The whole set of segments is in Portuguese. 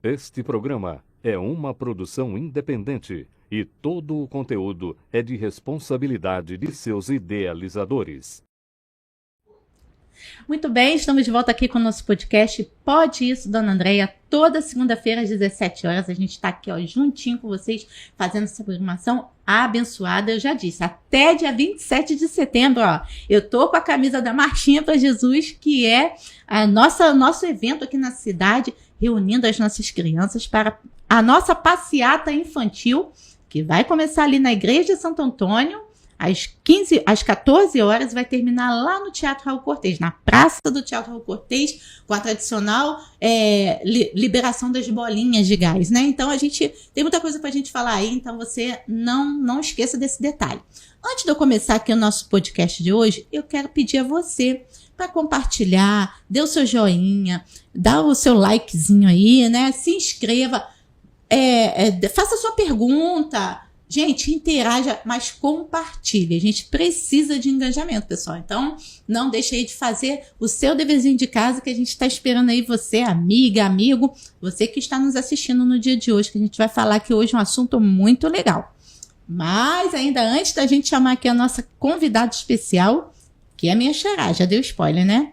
Este programa é uma produção independente e todo o conteúdo é de responsabilidade de seus idealizadores. Muito bem, estamos de volta aqui com o nosso podcast Pode Isso, Dona Andréia. Toda segunda-feira às 17 horas a gente está aqui juntinho com vocês, fazendo essa programação abençoada. Eu já disse, até dia 27 de setembro, eu tô com a camisa da Marchinha para Jesus, que é nosso evento aqui na cidade, reunindo as nossas crianças para a nossa passeata infantil, que vai começar ali na Igreja de Santo Antônio, às 14 horas, vai terminar lá no Teatro Raul Cortez, na praça do Teatro Raul Cortez, com a tradicional liberação das bolinhas de gás, né? Então, a gente tem muita coisa pra gente falar aí, então você não esqueça desse detalhe. Antes de eu começar aqui o nosso podcast de hoje, eu quero pedir a você para compartilhar, dê o seu joinha, dá o seu likezinho aí, né? Se inscreva, faça a sua pergunta. Gente, interaja, mas compartilhe. A gente precisa de engajamento, pessoal. Então, não deixe aí de fazer o seu deverzinho de casa, que a gente está esperando aí você, amiga, amigo, você que está nos assistindo no dia de hoje, que a gente vai falar aqui hoje um assunto muito legal. Mas, ainda antes da gente chamar aqui a nossa convidada especial, que é a minha xará, já deu spoiler, né?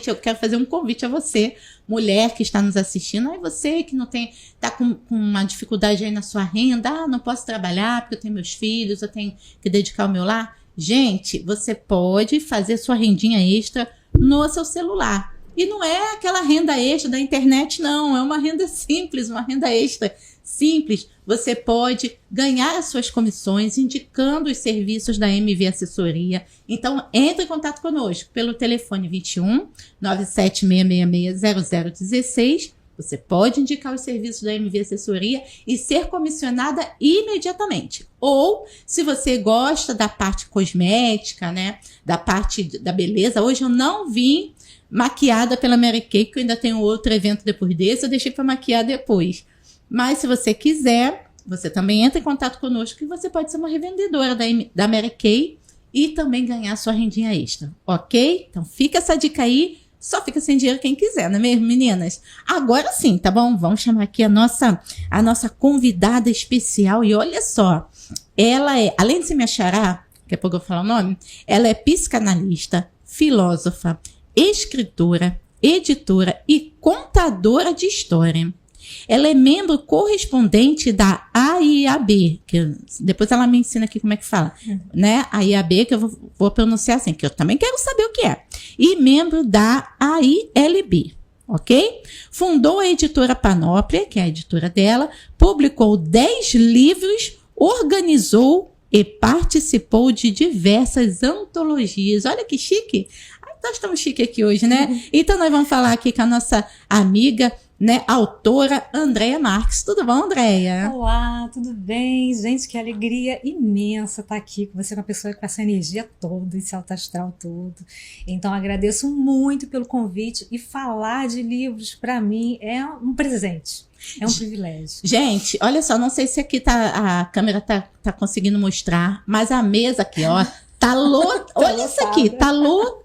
Eu quero fazer um convite a você, mulher que está nos assistindo, aí você que não está com uma dificuldade aí na sua renda, não posso trabalhar porque eu tenho meus filhos, eu tenho que dedicar o meu lar. Gente, você pode fazer sua rendinha extra no seu celular. E não é aquela renda extra da internet, não, é uma renda simples, uma renda extra simples. Você pode ganhar as suas comissões indicando os serviços da MV Assessoria. Então, entre em contato conosco pelo telefone 21 97666 0016. Você pode indicar os serviços da MV Assessoria e ser comissionada imediatamente. Ou, se você gosta da parte cosmética, né, da parte da beleza, hoje eu não vim maquiada pela Mary Kay, que eu ainda tenho outro evento depois desse, eu deixei para maquiar depois. Mas se você quiser, você também entra em contato conosco, que você pode ser uma revendedora da Mary Kay e também ganhar sua rendinha extra, ok? Então fica essa dica aí, só fica sem dinheiro quem quiser, não é mesmo, meninas? Agora sim, tá bom? Vamos chamar aqui a nossa convidada especial, e olha só, ela além de ser minha xará, daqui a pouco eu vou falar o nome, ela é psicanalista, filósofa, escritora, editora e contadora de história. Ela é membro correspondente da AIAB, que depois ela me ensina aqui como é que fala, né? AIAB, que eu vou pronunciar assim, que eu também quero saber o que é. E membro da AILB, ok? Fundou a editora Panóplia, que é a editora dela, publicou 10 livros, organizou e participou de diversas antologias. Olha que chique! Nós estamos chique aqui hoje, né? Então, nós vamos falar aqui com a nossa amiga, né, autora Andréia Marques. Tudo bom, Andréia? Olá, tudo bem? Gente, que alegria imensa estar aqui com você, uma pessoa com essa energia toda, esse alto astral todo. Então, agradeço muito pelo convite, e falar de livros, para mim, é um presente. É um privilégio. Gente, olha só, não sei se aqui a câmera tá conseguindo mostrar, mas a mesa aqui, ó, tá lotada. Olha isso aqui, tá lotada.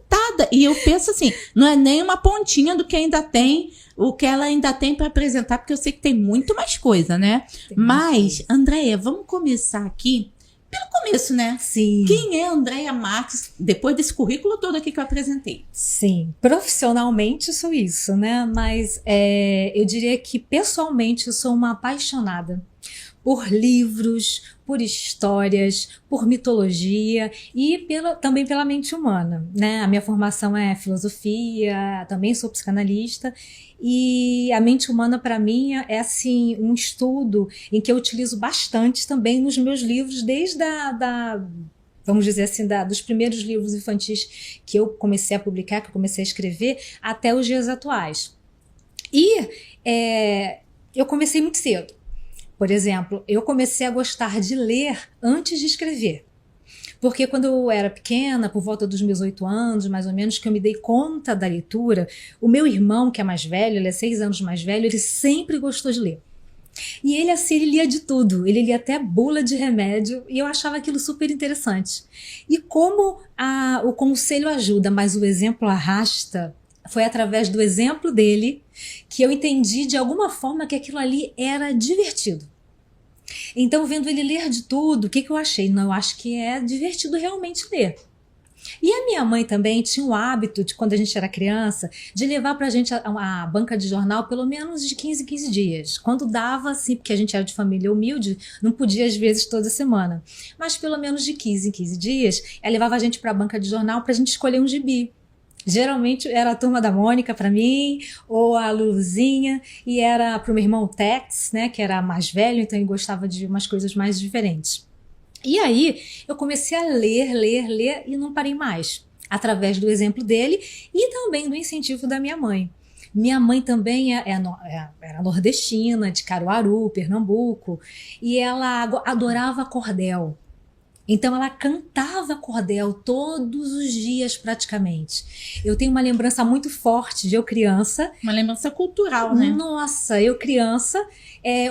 E eu penso assim, não é nem uma pontinha do que ainda tem, o que ela ainda tem para apresentar, porque eu sei que tem muito mais coisa, né? Mas, Andréia, vamos começar aqui pelo começo, né? Sim. Quem é Andréia Marques, depois desse currículo todo aqui que eu apresentei? Sim, profissionalmente sou isso, né? Mas eu diria que pessoalmente eu sou uma apaixonada por livros, por histórias, por mitologia e também pela mente humana, né? A minha formação é filosofia, também sou psicanalista, e a mente humana para mim é assim um estudo em que eu utilizo bastante também nos meus livros, desde vamos dizer assim, dos primeiros livros infantis que eu comecei a publicar, que eu comecei a escrever, até os dias atuais. E eu comecei muito cedo. Por exemplo, eu comecei a gostar de ler antes de escrever. Porque quando eu era pequena, por volta dos meus 8 anos, mais ou menos, que eu me dei conta da leitura, o meu irmão, que é mais velho, ele é 6 anos mais velho, ele sempre gostou de ler. E ele, assim, ele lia de tudo. Ele lia até bula de remédio, e eu achava aquilo super interessante. E como o conselho ajuda, mas o exemplo arrasta, foi através do exemplo dele que eu entendi de alguma forma que aquilo ali era divertido. Então, vendo ele ler de tudo, o que eu achei? Não, eu acho que é divertido realmente ler. E a minha mãe também tinha o hábito, de quando a gente era criança, de levar pra gente a banca de jornal pelo menos de 15 em 15 dias. Quando dava, assim, porque a gente era de família humilde, não podia às vezes toda semana. Mas pelo menos de 15 em 15 dias, ela levava a gente pra banca de jornal pra gente escolher um gibi. Geralmente era a Turma da Mônica para mim, ou a Luluzinha, e era pro meu irmão o Tex, né, que era mais velho, então ele gostava de umas coisas mais diferentes. E aí eu comecei a ler e não parei mais, através do exemplo dele e também do incentivo da minha mãe. Minha mãe também era nordestina, de Caruaru, Pernambuco, e ela adorava cordel. Então ela cantava cordel todos os dias praticamente. Eu tenho uma lembrança muito forte de eu criança. Uma lembrança cultural, né? Nossa, eu criança,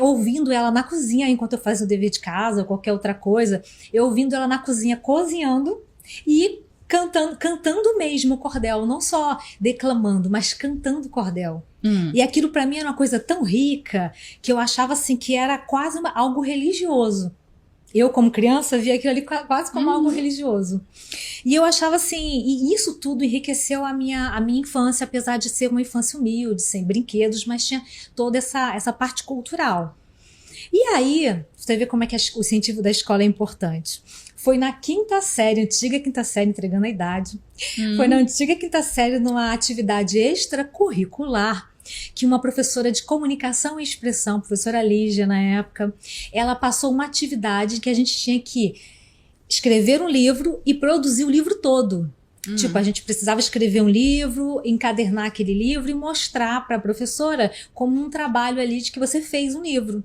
ouvindo ela na cozinha enquanto eu fazia o dever de casa ou qualquer outra coisa. Eu ouvindo ela na cozinha cozinhando e cantando mesmo o cordel. Não só declamando, mas cantando cordel. E aquilo para mim era uma coisa tão rica que eu achava assim que era quase algo religioso. Eu, como criança, via aquilo ali quase como algo religioso. E eu achava assim, e isso tudo enriqueceu a minha infância, apesar de ser uma infância humilde, sem brinquedos, mas tinha toda essa parte cultural. E aí, você vê como é que o incentivo da escola é importante. Foi na quinta série, antiga quinta série, entregando a idade, foi na antiga quinta série, numa atividade extracurricular, que uma professora de comunicação e expressão, professora Lígia na época, ela passou uma atividade que a gente tinha que escrever um livro e produzir o livro todo. Tipo, a gente precisava escrever um livro, encadernar aquele livro e mostrar para a professora como um trabalho ali de que você fez um livro.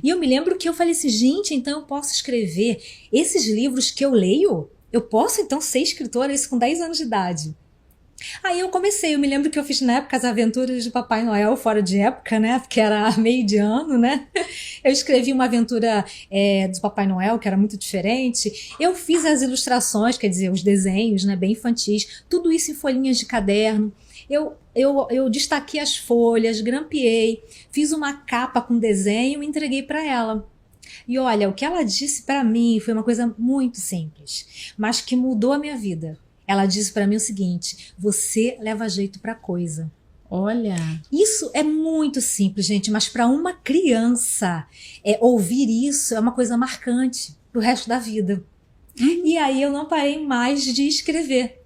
E eu me lembro que eu falei assim, gente, então eu posso escrever esses livros que eu leio? Eu posso então ser escritora, isso com 10 anos de idade. Aí eu me lembro que eu fiz na época as aventuras de Papai Noel fora de época, né, porque era meio de ano, né, eu escrevi uma aventura do Papai Noel, que era muito diferente, eu fiz as ilustrações, quer dizer, os desenhos, né, bem infantis, tudo isso em folhinhas de caderno, eu destaquei as folhas, grampeei, fiz uma capa com desenho e entreguei para ela. E olha, o que ela disse para mim foi uma coisa muito simples, mas que mudou a minha vida. Ela disse para mim o seguinte: você leva jeito para coisa. Olha. Isso é muito simples, gente, mas para uma criança ouvir isso é uma coisa marcante pro resto da vida. E aí eu não parei mais de escrever.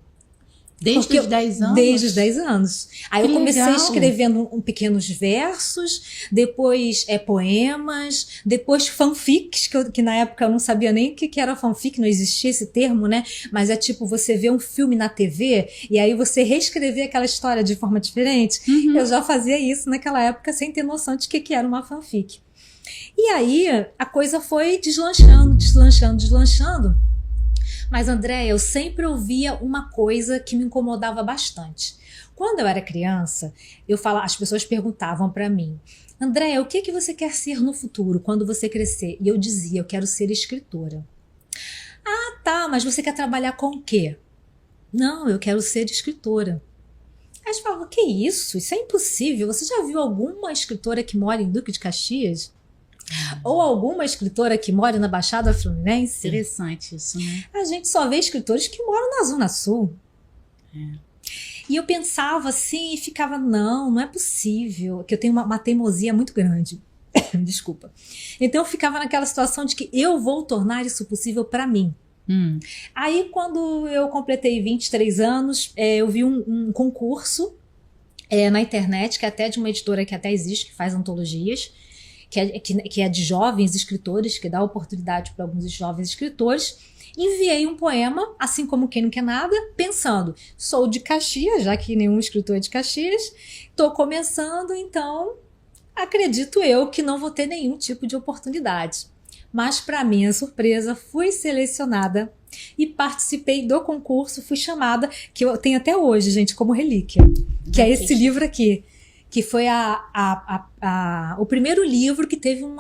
Desde os 10 anos? Desde os 10 anos. Aí eu comecei legal. escrevendo pequenos versos, depois poemas, depois fanfics, que na época eu não sabia nem o que era fanfic, não existia esse termo, né? Mas é tipo você vê um filme na TV e aí você reescrever aquela história de forma diferente. Eu já fazia isso naquela época sem ter noção de que era uma fanfic. E aí a coisa foi deslanchando. Mas, Andréia, eu sempre ouvia uma coisa que me incomodava bastante. Quando eu era criança, as pessoas perguntavam para mim, Andréia, o que você quer ser no futuro, quando você crescer? E eu dizia, eu quero ser escritora. Ah, tá, mas você quer trabalhar com o quê? Não, eu quero ser escritora. Aí eles falavam, que isso? Isso é impossível. Você já viu alguma escritora que mora em Duque de Caxias? Ou alguma escritora que mora na Baixada Fluminense? Interessante isso, né? A gente só vê escritores que moram na Zona Sul. E eu pensava assim e ficava, não é possível, que eu tenho uma teimosia muito grande. Desculpa. Então eu ficava naquela situação de que eu vou tornar isso possível para mim. Aí quando eu completei 23 anos, eu vi um concurso na internet, que é até de uma editora que até existe, que faz antologias, que é de jovens escritores, que dá oportunidade para alguns jovens escritores. Enviei um poema, assim como quem não quer nada, pensando, sou de Caxias, já que nenhum escritor é de Caxias, estou começando, então acredito eu que não vou ter nenhum tipo de oportunidade. Mas, para minha surpresa, fui selecionada e participei do concurso, fui chamada, que eu tenho até hoje, gente, como relíquia, que é esse livro aqui, que foi o primeiro livro que teve um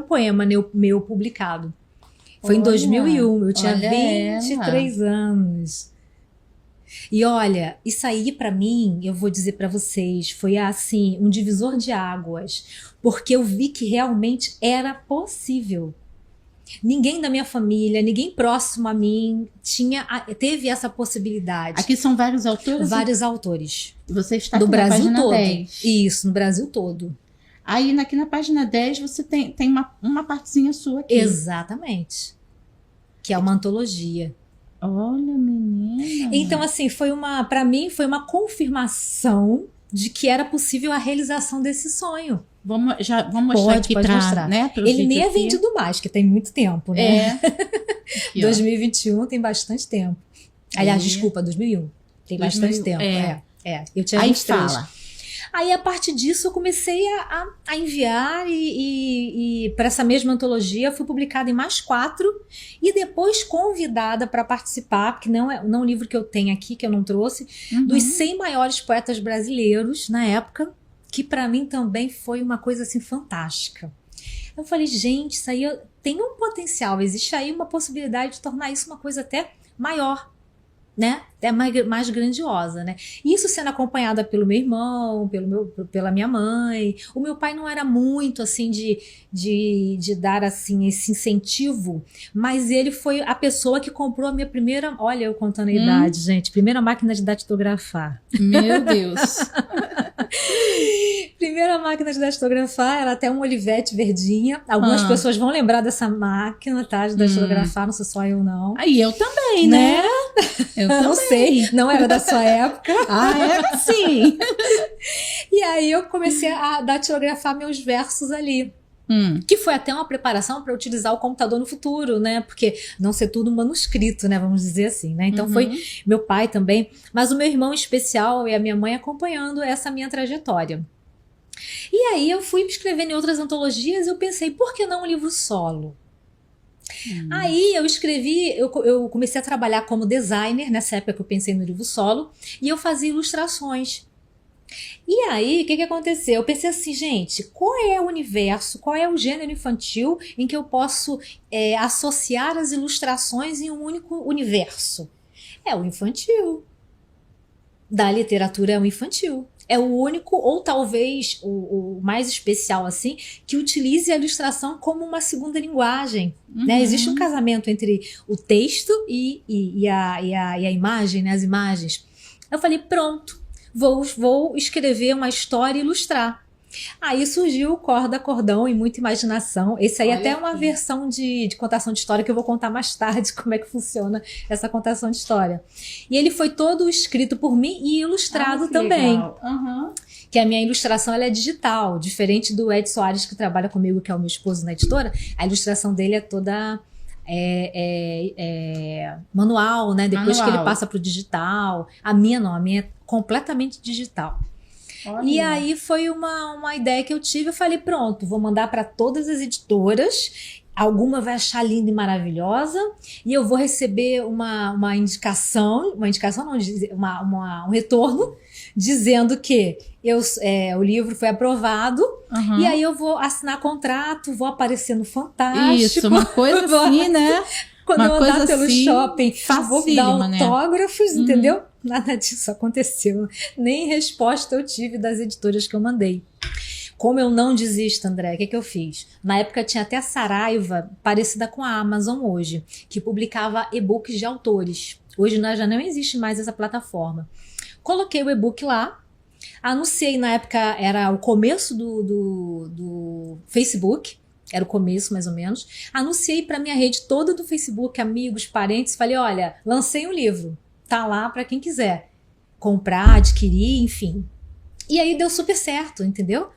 poema meu publicado. Foi em 2001, eu tinha 23 anos. E olha, isso aí pra mim, eu vou dizer pra vocês, foi assim, um divisor de águas, porque eu vi que realmente era possível. Ninguém da minha família, ninguém próximo a mim teve essa possibilidade. Aqui são vários autores? Vários autores. Você está do aqui Brasil na página todo. 10. Isso, no Brasil todo. Aí aqui na página 10 você tem uma partezinha sua aqui. Exatamente. Que é uma antologia. Olha, menina. Então, assim, pra mim, foi uma confirmação de que era possível a realização desse sonho. Vamos mostrar aqui pode mostrar. Né, ele nem é vendido mais, que tem muito tempo, né? Aqui, 2021 tem bastante tempo. Aliás, desculpa, 2001. Tem bastante tempo. Eu tinha 23. Fala. Aí, a partir disso, eu comecei a enviar e para essa mesma antologia, fui publicada em mais 4 e depois convidada para participar, porque não é um livro que eu tenho aqui, que eu não trouxe, dos 100 maiores poetas brasileiros na época, que para mim também foi uma coisa assim fantástica. Eu falei, gente, isso aí tem um potencial, existe aí uma possibilidade de tornar isso uma coisa até maior, né? Até mais grandiosa, né? Isso sendo acompanhada pelo meu irmão, pela minha mãe. O meu pai não era muito assim de dar assim esse incentivo, mas ele foi a pessoa que comprou a minha primeira, olha eu contando a idade, gente, primeira máquina de datilografar. Meu Deus. Primeira máquina de datilografar, era até um Olivetti verdinha. Algumas pessoas vão lembrar dessa máquina, tá? De datilografar, não sou só eu, não. Aí eu também, né? Eu não sei, não era da sua época. Era sim. E aí eu comecei a datilografar meus versos ali. Que foi até uma preparação para utilizar o computador no futuro, né? Porque não ser tudo manuscrito, né? Vamos dizer assim, né? Então foi meu pai também, mas o meu irmão em especial e a minha mãe acompanhando essa minha trajetória. E aí eu fui me escrevendo em outras antologias e eu pensei, por que não um livro solo? Aí eu escrevi, eu comecei a trabalhar como designer, nessa época que eu pensei no livro solo, e eu fazia ilustrações. E aí, o que aconteceu? Eu pensei assim, gente, qual é o universo, qual é o gênero infantil em que eu posso associar as ilustrações em um único universo? É o infantil. Da literatura é o infantil. É o único, ou talvez o mais especial assim, que utilize a ilustração como uma segunda linguagem. Né? Existe um casamento entre o texto e a imagem, né? As imagens. Eu falei, pronto, vou escrever uma história e ilustrar. Aí surgiu o Corda Cordão e Muita Imaginação. Esse aí até é uma versão de contação de história que eu vou contar mais tarde como é que funciona essa contação de história. E ele foi todo escrito por mim e ilustrado também. Que a minha ilustração ela é digital, diferente do Ed Soares que trabalha comigo, que é o meu esposo na editora. A ilustração dele é toda manual, né? Depois que ele passa para o digital. A minha não, a minha é completamente digital. Olha. E aí foi uma ideia que eu tive, eu falei, pronto, vou mandar para todas as editoras, alguma vai achar linda e maravilhosa, e eu vou receber uma indicação não, um retorno, dizendo que o livro foi aprovado, e aí eu vou assinar contrato, vou aparecer no Fantástico. Isso, uma coisa assim, né? Quando eu andar pelo shopping, vou dar autógrafos, né? Entendeu? Nada disso aconteceu. Nem resposta eu tive das editoras que eu mandei. Como eu não desisto, André, o que eu fiz? Na época tinha até a Saraiva, parecida com a Amazon hoje, que publicava e-books de autores. Hoje já não existe mais essa plataforma. Coloquei o e-book lá, anunciei, na época era o começo do Facebook, era o começo mais ou menos, anunciei para minha rede toda do Facebook, amigos, parentes, falei, olha, lancei um livro, tá lá para quem quiser comprar, adquirir, enfim. E aí deu super certo, entendeu?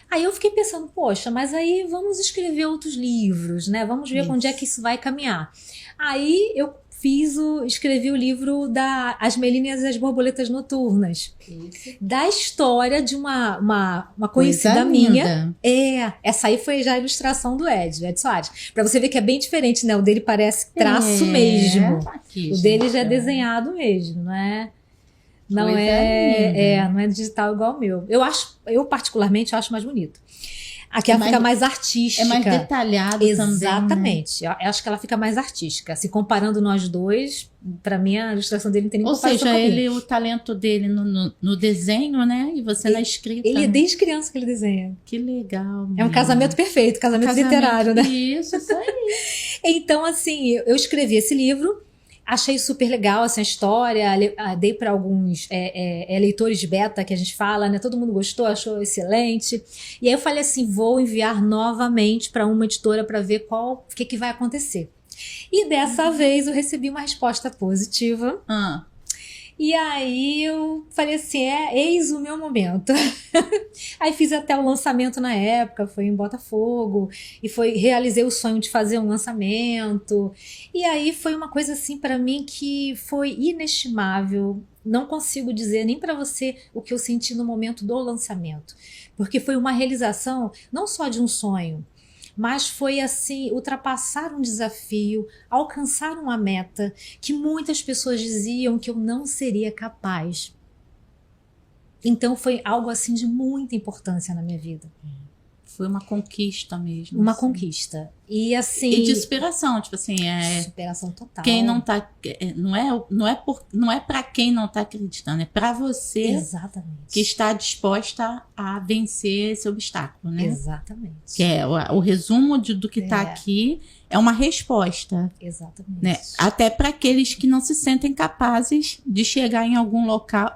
Aí eu fiquei pensando, poxa, mas aí vamos escrever outros livros, né? Vamos ver onde é que isso vai caminhar. Aí eu escrevi o livro As Melinas e as Borboletas Noturnas. Isso. Da história de uma conhecida minha. Essa aí foi já a ilustração do Ed Soares. Pra você ver que é bem diferente, né? O dele parece traço mesmo. Aqui, o dele já é desenhado mesmo, não é? Não não é digital igual o meu. Eu particularmente acho mais bonito. Aqui ela fica mais artística. É mais detalhado também. Exatamente. Eu acho que ela fica mais artística. Se comparando nós dois, pra mim a ilustração dele não tem nem Ou comparação seja, comigo. o talento dele no desenho, né? E você na escrita. Ele é né? desde criança que ele desenha. Que legal. É um casamento perfeito, casamento literário, né? Isso aí. Então, assim, eu escrevi esse livro, achei super legal essa história, dei para alguns leitores beta que a gente fala, né? Todo mundo gostou, achou excelente. E aí eu falei assim, vou enviar novamente para uma editora para ver o que vai acontecer. E dessa vez eu recebi uma resposta positiva. E aí eu falei assim, eis o meu momento. Aí fiz até o lançamento na época, foi em Botafogo, e realizei o sonho de fazer um lançamento. E aí foi uma coisa assim para mim que foi inestimável. Não consigo dizer nem para você o que eu senti no momento do lançamento, porque foi uma realização não só de um sonho, mas foi assim, ultrapassar um desafio, alcançar uma meta que muitas pessoas diziam que eu não seria capaz. Então foi algo assim de muita importância na minha vida. Foi uma conquista mesmo. Uma assim. conquista. E assim... E de superação, tipo assim, superação total. Quem não tá... Não é pra quem não tá acreditando, é pra você. Exatamente. Que está disposta a vencer esse obstáculo, né? Exatamente. Que é o resumo do que tá aqui, é uma resposta. Exatamente. Né? Até para aqueles que não se sentem capazes de chegar em algum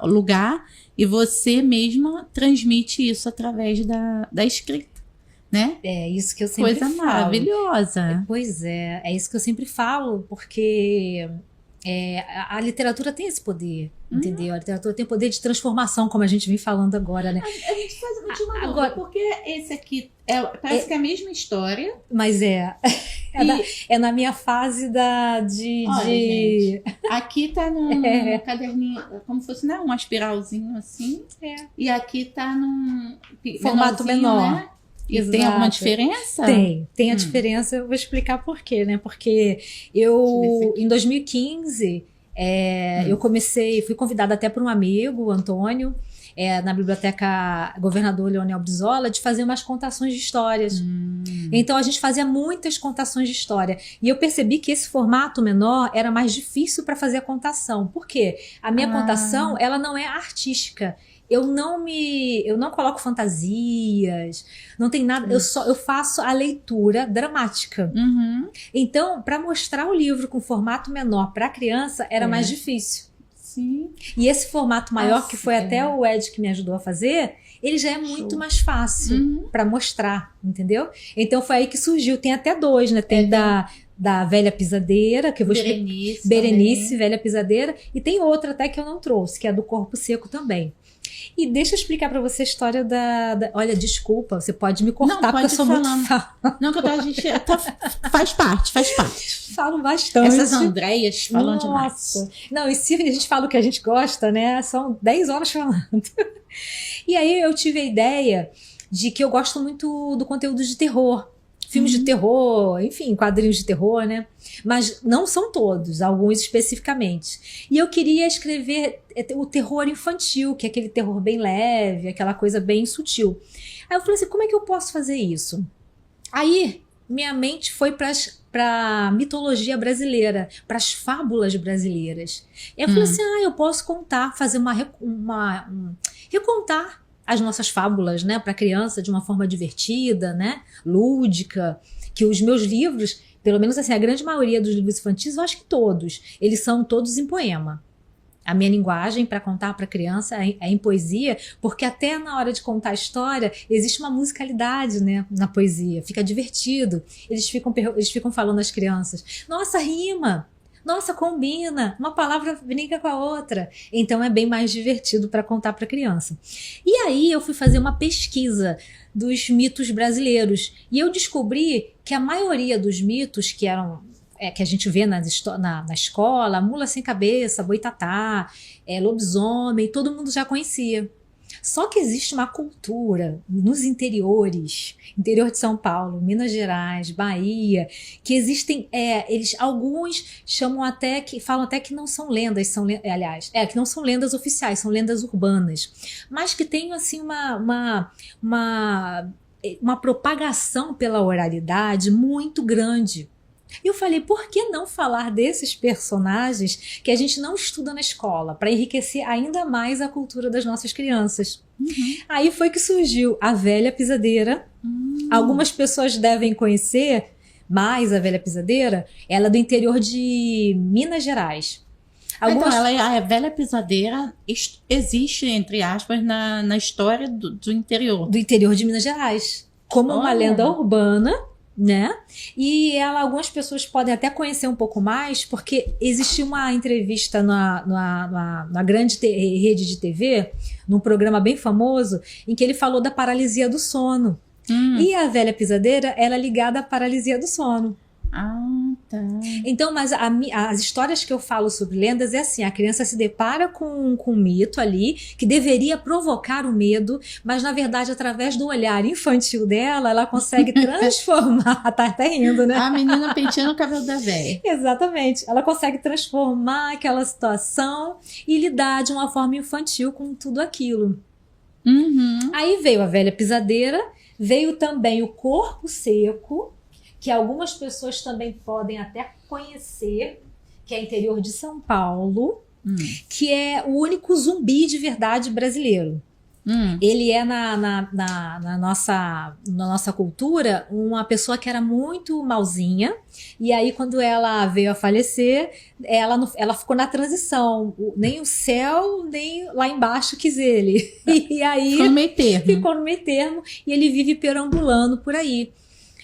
lugar e você mesma transmite isso através da escrita. Né? É isso que eu sempre falo. Coisa maravilhosa. Pois é isso que eu sempre falo, porque a literatura tem esse poder, entendeu? A literatura tem poder de transformação, como a gente vem falando agora, né? A gente faz uma última dúvida, porque esse aqui parece que é a mesma história. Mas é na minha fase Olha, gente, aqui tá num caderninho, como se fosse um espiralzinho assim, e aqui tá num formato menor. Né? E tem alguma diferença? Tem a diferença, eu vou explicar por quê, né? Porque em 2015, eu fui convidada até por um amigo, o Antônio, na Biblioteca Governador Leonel Brizola, de fazer umas contações de histórias. Então a gente fazia muitas contações de história. E eu percebi que esse formato menor era mais difícil para fazer a contação. Por quê? A minha contação, ela não é artística. Eu não coloco fantasias, não tem nada, eu faço a leitura dramática. Então, para mostrar o livro com formato menor para criança era mais difícil. Sim. E esse formato maior, que foi até o Ed que me ajudou a fazer, ele já é muito mais fácil para mostrar, entendeu? Então foi aí que surgiu, tem até dois, né? Tem da Velha Pisadeira, que eu vou explicar. Berenice, Velha Pisadeira, e tem outra até que eu não trouxe, que é a do Corpo Seco também. E deixa eu explicar pra você a história Olha, desculpa, você pode me cortar, porque eu sou muito fala. Não, que a gente faz parte. Falo bastante. Essas Andréias falam demais. Não, e se a gente fala o que a gente gosta, né, são 10 horas falando. E aí eu tive a ideia de que eu gosto muito do conteúdo de terror. Filmes de terror, enfim, quadrinhos de terror, né? Mas não são todos, alguns especificamente. E eu queria escrever o terror infantil, que é aquele terror bem leve, aquela coisa bem sutil. Aí eu falei assim, como é que eu posso fazer isso? Aí minha mente foi para mitologia brasileira, para as fábulas brasileiras. E eu falei assim, eu posso fazer recontar as nossas fábulas, né, para criança de uma forma divertida, né, lúdica, que os meus livros, pelo menos assim, a grande maioria dos livros infantis, eu acho que todos, eles são todos em poema. A minha linguagem para contar para criança é em poesia, porque até na hora de contar a história existe uma musicalidade, né, na poesia, fica divertido. Eles ficam falando às crianças, nossa, rima! Nossa, combina, uma palavra brinca com a outra. Então é bem mais divertido para contar para criança. E aí eu fui fazer uma pesquisa dos mitos brasileiros e eu descobri que a maioria dos mitos que eram que a gente vê na escola, mula sem cabeça, boitatá, lobisomem, todo mundo já conhecia. Só que existe uma cultura nos interiores, interior de São Paulo, Minas Gerais, Bahia, que existem, alguns falam até que não são lendas, que não são lendas oficiais, são lendas urbanas, mas que tem assim uma propagação pela oralidade muito grande. E eu falei, por que não falar desses personagens que a gente não estuda na escola, para enriquecer ainda mais a cultura das nossas crianças? Aí foi que surgiu a Velha Pisadeira. Algumas pessoas devem conhecer mais a Velha Pisadeira. Ela é do interior de Minas Gerais. Então, a Velha Pisadeira existe, entre aspas, na história do interior. Do interior de Minas Gerais. Como uma lenda urbana, né? E algumas pessoas podem até conhecer um pouco mais, porque existiu uma entrevista na grande rede de TV, num programa bem famoso, em que ele falou da paralisia do sono. E a Velha Pisadeira, ela é ligada à paralisia do sono. Tá. Então, mas as histórias que eu falo sobre lendas é assim, a criança se depara com um mito ali, que deveria provocar o medo, mas na verdade, através do olhar infantil dela, ela consegue transformar, tá até rindo, né? A menina penteando o cabelo da velha. Exatamente, ela consegue transformar aquela situação e lidar de uma forma infantil com tudo aquilo. Aí veio a Velha Pisadeira, veio também o Corpo Seco, que algumas pessoas também podem até conhecer, que é interior de São Paulo, que é o único zumbi de verdade brasileiro. Ele é na nossa cultura uma pessoa que era muito malzinha, e aí quando ela veio a falecer, ela ficou na transição, nem o céu nem lá embaixo quis ele. E aí ficou no meio termo e ele vive perambulando por aí.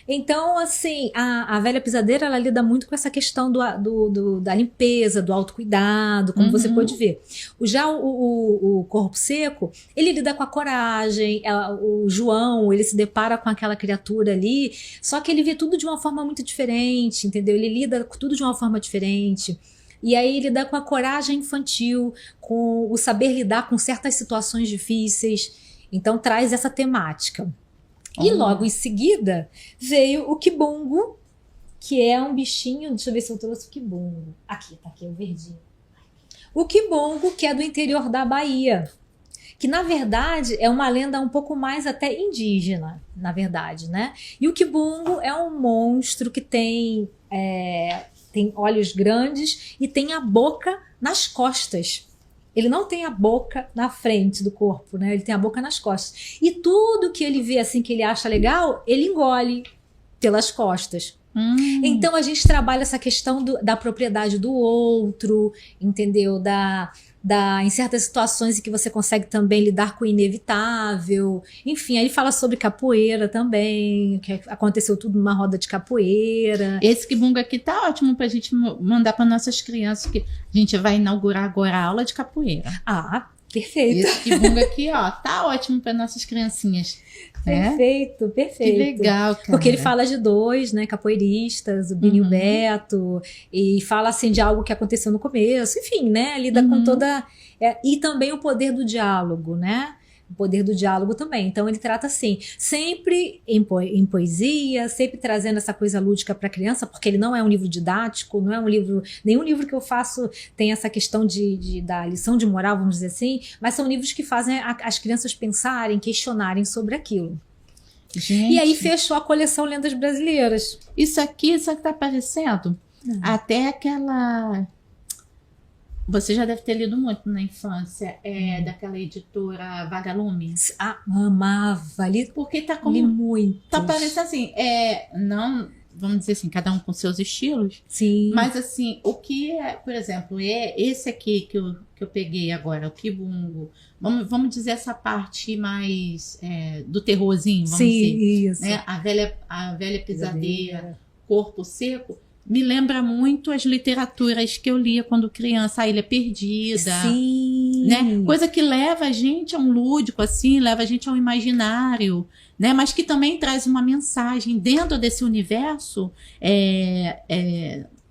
Então, assim, a Velha Pisadeira, ela lida muito com essa questão da limpeza, do autocuidado, como você pode ver. Já o Corpo Seco, ele lida com a coragem, o João, ele se depara com aquela criatura ali, só que ele vê tudo de uma forma muito diferente, entendeu? Ele lida com tudo de uma forma diferente. E aí ele lida com a coragem infantil, com o saber lidar com certas situações difíceis. Então, traz essa temática. E logo em seguida veio o Kibungo, que é um bichinho, deixa eu ver se eu trouxe o Kibungo. Aqui, tá aqui, o verdinho. O Kibungo, que é do interior da Bahia, que na verdade é uma lenda um pouco mais até indígena, na verdade, né? E o Kibungo é um monstro que tem olhos grandes e tem a boca nas costas. Ele não tem a boca na frente do corpo, né? Ele tem a boca nas costas. E tudo que ele vê assim que ele acha legal, ele engole pelas costas. Então a gente trabalha essa questão da propriedade do outro, entendeu? Em certas situações em que você consegue também lidar com o inevitável. Enfim, aí ele fala sobre capoeira também, que aconteceu tudo numa roda de capoeira. Esse Kibungo aqui tá ótimo pra gente mandar para nossas crianças, que a gente vai inaugurar agora a aula de capoeira. Perfeito. Esse Kibungo aqui, ó, tá ótimo para nossas criancinhas. Perfeito, perfeito. Que legal, cara. Porque ele fala de dois, né, capoeiristas, o Bini e o Beto, e fala assim de algo que aconteceu no começo, enfim, né, lida com toda... e também o poder do diálogo, né? O poder do diálogo também. Então ele trata assim, sempre em poesia, sempre trazendo essa coisa lúdica para a criança, porque ele não é um livro didático, não é um livro, nenhum livro que eu faço tem essa questão da lição de moral, vamos dizer assim, mas são livros que fazem as crianças pensarem, questionarem sobre aquilo. Gente, e aí fechou a coleção Lendas Brasileiras. Isso aqui, sabe o que tá aparecendo? Até aquela... Você já deve ter lido muito na infância, daquela editora Vagalume. Amava, li, porque tá como... li muito. Tá parecendo assim, não, vamos dizer assim, cada um com seus estilos. Sim. Mas assim, o que é, por exemplo, esse aqui que eu peguei agora, o Kibungo, vamos dizer essa parte mais do terrorzinho, vamos dizer. Isso. Né? A velha pisadeira, Corpo Seco, me lembra muito as literaturas que eu lia quando criança, A Ilha Perdida. Sim. Né? Coisa que leva a gente a um lúdico, assim, leva a gente ao imaginário, né? Mas que também traz uma mensagem dentro desse universo.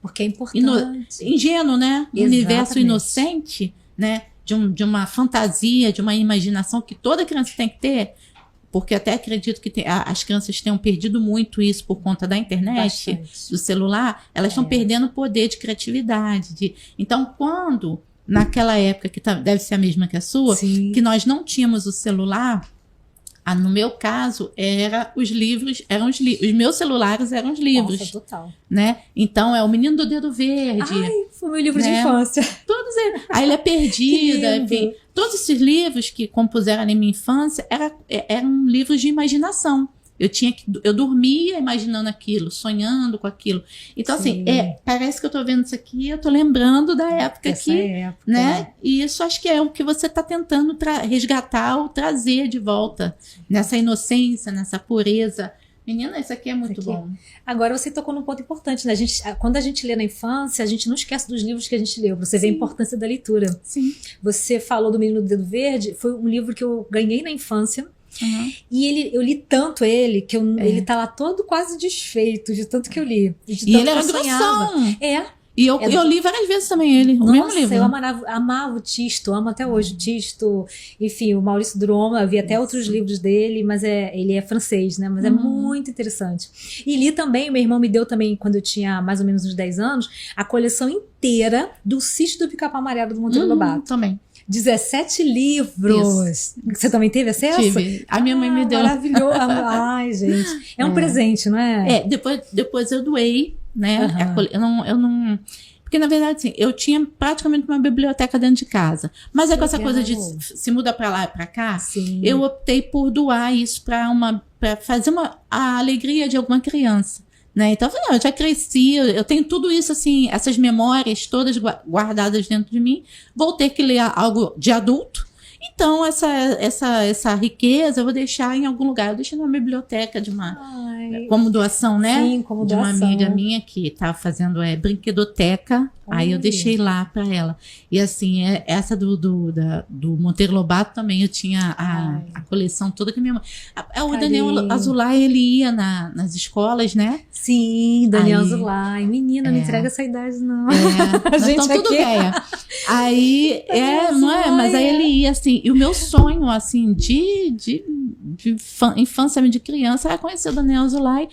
Porque é importante. Ingênuo, né? Um Exatamente. Universo inocente, né? De uma fantasia, de uma imaginação que toda criança tem que ter. Porque até acredito que as crianças tenham perdido muito isso por conta da internet, do celular. Elas estão perdendo o poder de criatividade. Então, quando, naquela época, que deve ser a mesma que a sua, Sim. que nós não tínhamos o celular, No meu caso, os meus celulares eram os livros. Nossa, total. Né? Então, é O Menino do Dedo Verde. Ai, foi meu livro de né? infância. Todos eles. A Ilha Perdida, enfim. Todos esses livros que compuseram na minha infância eram livros de imaginação. Eu dormia imaginando aquilo, sonhando com aquilo. Então, Sim. assim, parece que eu tô vendo isso aqui, eu tô lembrando da época Essa aqui, época. né? E isso acho que é o que você tá tentando resgatar ou trazer de volta, nessa inocência, nessa pureza. Menina, isso aqui é muito bom. Agora você tocou num ponto importante, né? Quando a gente lê na infância, a gente não esquece dos livros que a gente leu. Você vê a importância da leitura. Sim. Você falou do Menino do Dedo Verde, foi um livro que eu ganhei na infância. Uhum. E eu li tanto ele que ele tá lá todo quase desfeito de tanto que eu li. E ele era grossão. E eu li várias vezes também ele, o mesmo livro. Eu amava o Tisto, amo até hoje o Tisto. Enfim, o Maurício Drummond, eu vi até outros livros dele, mas ele é francês, né? Mas é muito interessante. E li também, meu irmão me deu também, quando eu tinha mais ou menos uns 10 anos, a coleção inteira do Sítio do Pica-Pau Amarelo do Monteiro Lobato. Também. 17 livros. Isso. Você também teve acesso? Tive. A minha mãe me deu. Maravilhoso. Ai, gente. É um presente, não é? Depois eu doei, né? Eu não... Porque, na verdade, assim, eu tinha praticamente uma biblioteca dentro de casa. Mas com essa coisa de se muda pra lá e pra cá, Sim. eu optei por doar isso pra fazer a alegria de alguma criança. Né? Então, eu já cresci, eu tenho tudo isso, assim, essas memórias todas guardadas dentro de mim. Vou ter que ler algo de adulto. Então, essa riqueza eu vou deixar em algum lugar. Eu deixei numa biblioteca como doação, né? Sim, como doação. De uma amiga minha que estava fazendo brinquedoteca. Aí eu deixei lá para ela. E assim, essa do Monteiro Lobato também, eu tinha a coleção toda que minha mãe... O Daniel Azulay, ele ia nas escolas, né? Sim, Daniel Azulay. Menina, não entrega essa idade, não. A gente então, tudo velha. Aí, não é? Mas aí ele ia, assim... E o meu sonho, assim, de infância, de criança, era conhecer o Daniel Azulay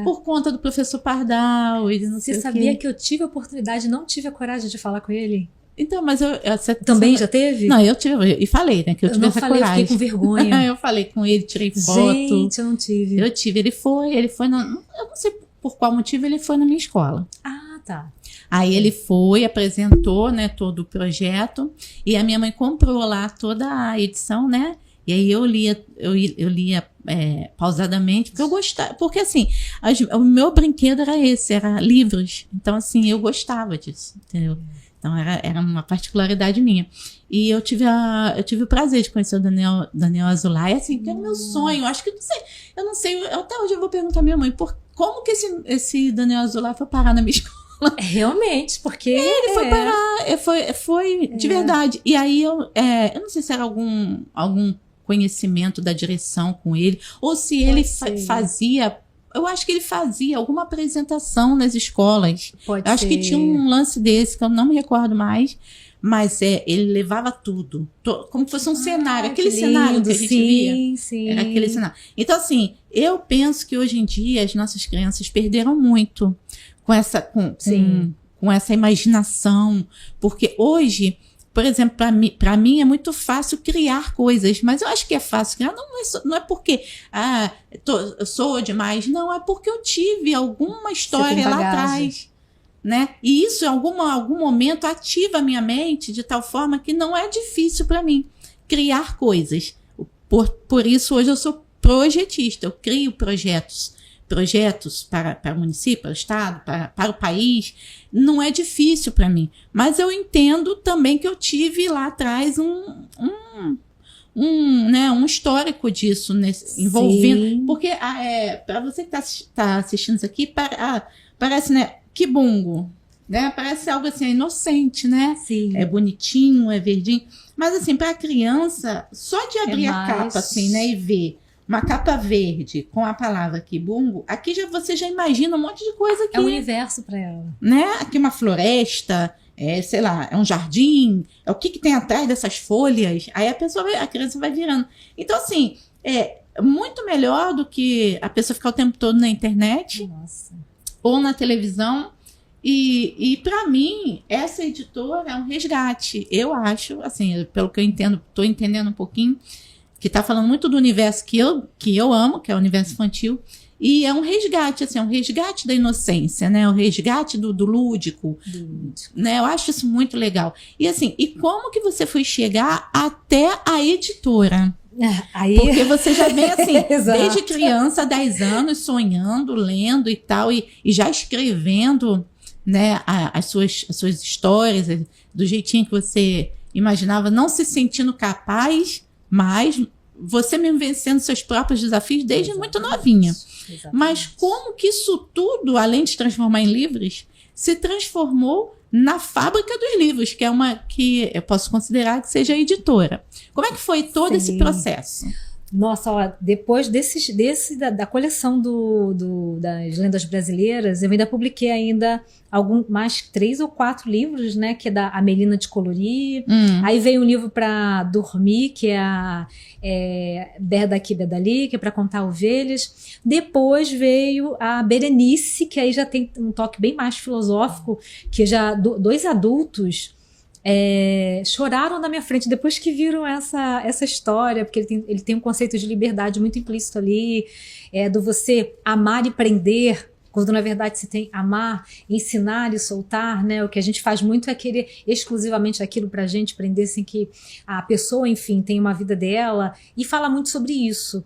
por conta do professor Pardal e não sei o quê. Você sabia que eu tive a oportunidade, não tive a coragem de falar com ele? Então, mas você também já teve? Não, eu tive, e falei, né, que eu tive essa coragem. Eu fiquei com vergonha. Eu falei com ele, tirei foto. Gente, eu não tive. Eu tive, ele foi eu não sei por qual motivo ele foi na minha escola. Ah, tá. Aí ele foi, apresentou, né, todo o projeto, e a minha mãe comprou lá toda a edição, né, e aí eu lia pausadamente, porque eu gostava, porque assim, o meu brinquedo era esse, era livros, então assim, eu gostava disso, entendeu? Então era uma particularidade minha. E eu tive o prazer de conhecer o Daniel Azulay, assim, que era o meu sonho. Acho que eu não sei, até hoje eu vou perguntar à minha mãe, como que esse Daniel Azulay foi parar na minha escola? Realmente, porque ele foi parar, foi de verdade. E aí eu não sei se era algum conhecimento da direção com ele, ou se ele fazia... Eu acho que ele fazia alguma apresentação nas escolas. Pode eu acho ser. que tinha um lance desse, que eu não me recordo mais, mas ele levava tudo. Como se fosse um cenário. Aquele cenário que a gente via. Sim. Era aquele cenário. Então, assim, eu penso que hoje em dia as nossas crianças perderam muito com essa imaginação. Porque hoje... Por exemplo, para mim é muito fácil criar coisas, mas eu acho que é fácil criar, não é porque eu sou demais, não, é porque eu tive alguma história lá atrás, né? E isso em algum momento ativa a minha mente de tal forma que não é difícil para mim criar coisas. Por isso hoje eu sou projetista, eu crio projetos para o município, para o estado, para o país. Não é difícil para mim, mas eu entendo também que eu tive lá atrás um histórico disso, envolvendo, porque para você que está assistindo isso aqui, parece, né, Kibungo, né, parece algo assim inocente, né? Sim. É bonitinho, é verdinho, mas assim, para a criança, só de abrir a capa assim, né, e ver uma capa verde com a palavra Kibungo, aqui você já imagina um monte de coisa aqui. É um universo para ela. Né? Aqui uma floresta, sei lá, é um jardim, o que tem atrás dessas folhas, aí a criança vai virando. Então, assim, é muito melhor do que a pessoa ficar o tempo todo na internet. Nossa. Ou na televisão. E para mim, essa editora é um resgate. Eu acho, assim, pelo que eu entendo, estou entendendo um pouquinho, que tá falando muito do universo que eu amo, que é o universo infantil, e é um resgate, assim, é um resgate da inocência, né? O resgate do lúdico, né? Eu acho isso muito legal. E assim, e como que você foi chegar até a editora? Aí... Porque você já vem assim, Exato. desde criança, 10 anos, sonhando, lendo e tal, e já escrevendo, né, as suas histórias, do jeitinho que você imaginava, não se sentindo capaz, mas você mesmo vencendo seus próprios desafios desde muito novinha. Exatamente. Mas como que isso tudo, além de se transformar em livros, se transformou na fábrica dos livros, que é uma que eu posso considerar que seja a editora. Como é que foi todo esse processo? Nossa, ó, depois da coleção das lendas brasileiras, eu ainda publiquei ainda mais 3 ou 4 livros, né? Que é da Amelina de Colorir. Aí veio um livro para dormir, que é a Ber daqui, Ber dali, que é para contar ovelhas. Depois veio a Berenice, que aí já tem um toque bem mais filosófico, que já 2 adultos choraram na minha frente depois que viram essa história, porque ele tem um conceito de liberdade muito implícito ali, do você amar e prender, quando na verdade você tem amar, ensinar e soltar, né? O que a gente faz muito é querer exclusivamente aquilo pra gente, prender sem que a pessoa, enfim, tenha uma vida dela, e fala muito sobre isso.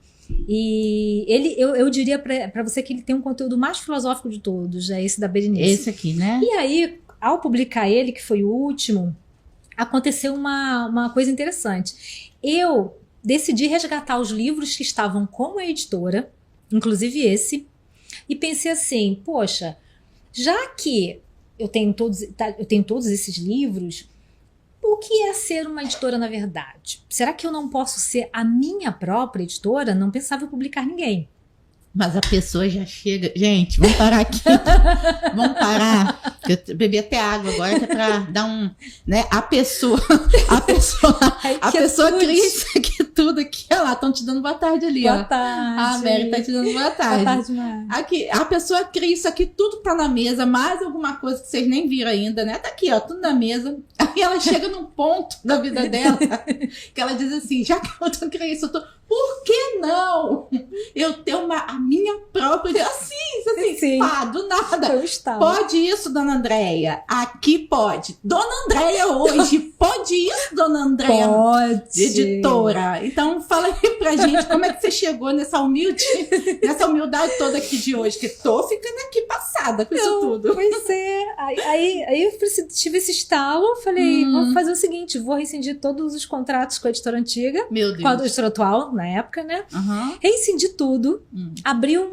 E eu diria pra você que ele tem um conteúdo mais filosófico de todos, esse da Berenice. Esse aqui, né? E aí, ao publicar ele, que foi o último, aconteceu uma coisa interessante. Eu decidi resgatar os livros que estavam com a editora, inclusive esse, e pensei assim, poxa, já que eu tenho todos esses livros, o que é ser uma editora na verdade? Será que eu não posso ser a minha própria editora? Não pensava em publicar ninguém. Mas a pessoa já chega... Gente, vamos parar aqui. Vamos parar. Eu bebi até água agora, que é pra dar um... Né? A pessoa cria isso aqui tudo aqui. Olha lá, estão te dando boa tarde ali. Boa ó. tarde. A Mary tá te dando boa tarde. Boa tarde, Mary. Aqui, a pessoa cria isso aqui, tudo tá na mesa, mais alguma coisa que vocês nem viram ainda, né? Tá aqui, ó, tudo na mesa. Aí ela chega num ponto da vida dela que ela diz assim, já que eu criei isso, por que não eu ter a minha própria... Assim, Sim. pá, do nada. Eu estava. Pode isso, dona Andréia? Aqui pode. Dona Andréia hoje, pode isso, dona Andréia? Pode. Editora. Então, fala aí pra gente como é que você chegou nessa humildade toda aqui de hoje, que tô ficando aqui passada com isso tudo. Pois é. Aí eu tive esse estalo, falei, vamos fazer o seguinte, vou rescindir todos os contratos com a editora antiga, Meu Deus. com a editora atual, na época, né? Uhum. Rescindi tudo, abri um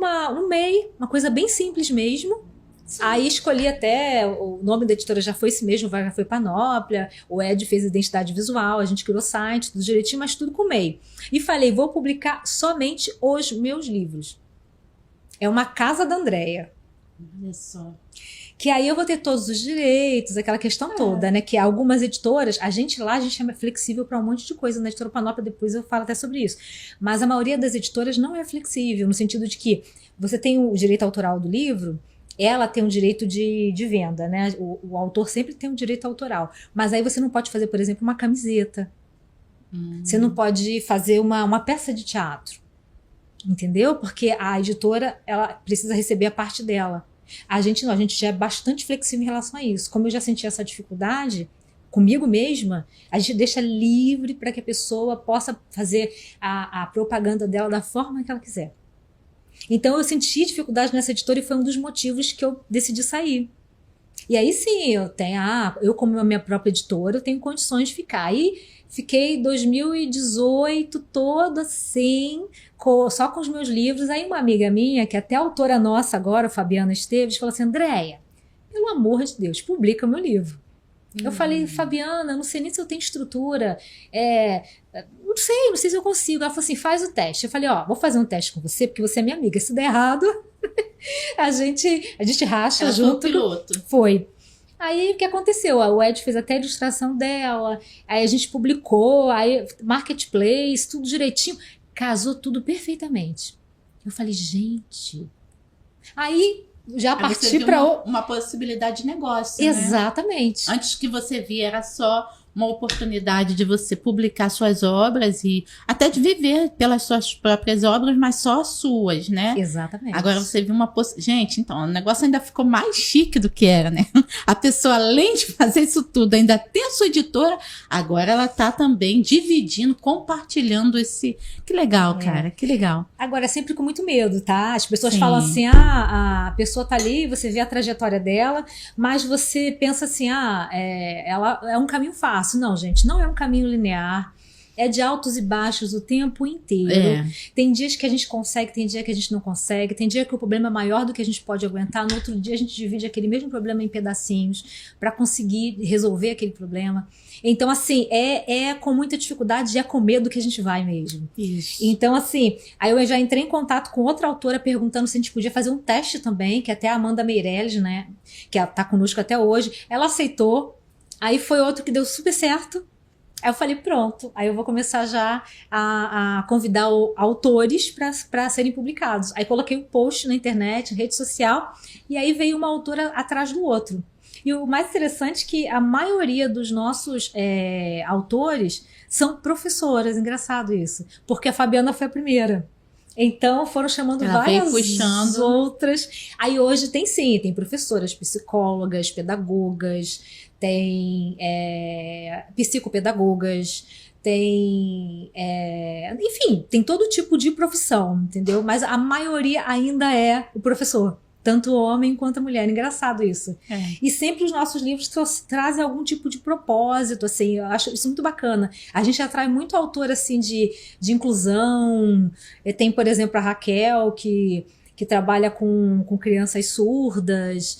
MEI, uma coisa bem simples mesmo. Sim. Aí escolhi até, o nome da editora já foi esse mesmo, já foi Panóplia, o Ed fez identidade visual, a gente criou site, tudo direitinho, mas tudo com MEI. E falei, vou publicar somente os meus livros. É uma casa da Andréia. Olha só. Que aí eu vou ter todos os direitos, aquela questão toda, né? Que algumas editoras, a gente é flexível para um monte de coisa. Na editora Panóplia, depois eu falo até sobre isso. Mas a maioria das editoras não é flexível, no sentido de que você tem o direito autoral do livro, ela tem um direito de venda, né? O autor sempre tem um direito autoral. Mas aí você não pode fazer, por exemplo, uma camiseta. Você não pode fazer uma peça de teatro. Entendeu? Porque a editora, ela precisa receber a parte dela. A gente já é bastante flexível em relação a isso. Como eu já senti essa dificuldade comigo mesma, a gente deixa livre para que a pessoa possa fazer a propaganda dela da forma que ela quiser. Então eu senti dificuldade nessa editora e foi um dos motivos que eu decidi sair. E aí sim, eu como a minha própria editora, eu tenho condições de ficar. Aí fiquei 2018 toda assim, só com os meus livros. Aí uma amiga minha, que é até autora nossa agora, Fabiana Esteves, falou assim, Andréia, pelo amor de Deus, publica meu livro. Eu falei, Fabiana, não sei nem se eu tenho estrutura, não sei se eu consigo. Ela falou assim, faz o teste. Eu falei, vou fazer um teste com você, porque você é minha amiga. Se der errado, a gente racha ela junto. Foi o piloto. Foi. Aí o que aconteceu? O Ed fez até a ilustração dela, aí a gente publicou, aí marketplace, tudo direitinho, casou tudo perfeitamente. Eu falei, gente. Aí já parti para uma possibilidade de negócio. Exatamente. Né? Antes que você via era só uma oportunidade de você publicar suas obras e até de viver pelas suas próprias obras, mas só suas, né? Exatamente. Agora você viu Gente, então, o negócio ainda ficou mais chique do que era, né? A pessoa, além de fazer isso tudo, ainda tem a sua editora, agora ela tá também dividindo, compartilhando esse... Que legal, cara, que legal. Agora, é sempre com muito medo, tá? As pessoas Sim. falam assim, a pessoa tá ali, você vê a trajetória dela, mas você pensa assim, ela é um caminho fácil. Não, gente, não é um caminho linear. É de altos e baixos o tempo inteiro. Tem dias que a gente consegue, tem dia que a gente não consegue. Tem dia que o problema é maior do que a gente pode aguentar. No outro dia a gente divide aquele mesmo problema em pedacinhos para conseguir resolver aquele problema. Então, assim, é com muita dificuldade e é com medo que a gente vai mesmo. Isso. Então, assim, aí eu já entrei em contato com outra autora perguntando se a gente podia fazer um teste também, que até a Amanda Meirelles, né, que ela tá conosco até hoje, ela aceitou. Aí foi outro que deu super certo. Aí eu falei, pronto, aí eu vou começar já a convidar autores para serem publicados. Aí coloquei um post na internet, rede social, e aí veio uma autora atrás do outro. E o mais interessante é que a maioria dos nossos autores são professoras, engraçado isso, porque a Fabiana foi a primeira. Então foram chamando ela várias puxando outras. Aí hoje tem professoras, psicólogas, pedagogas, tem psicopedagogas, tem enfim, tem todo tipo de profissão, entendeu? Mas a maioria ainda é o professor. Tanto o homem quanto a mulher. Engraçado isso. E sempre os nossos livros trazem algum tipo de propósito, assim, eu acho isso muito bacana. A gente atrai muito autor, assim, de inclusão. Tem, por exemplo, a Raquel, que trabalha com crianças surdas.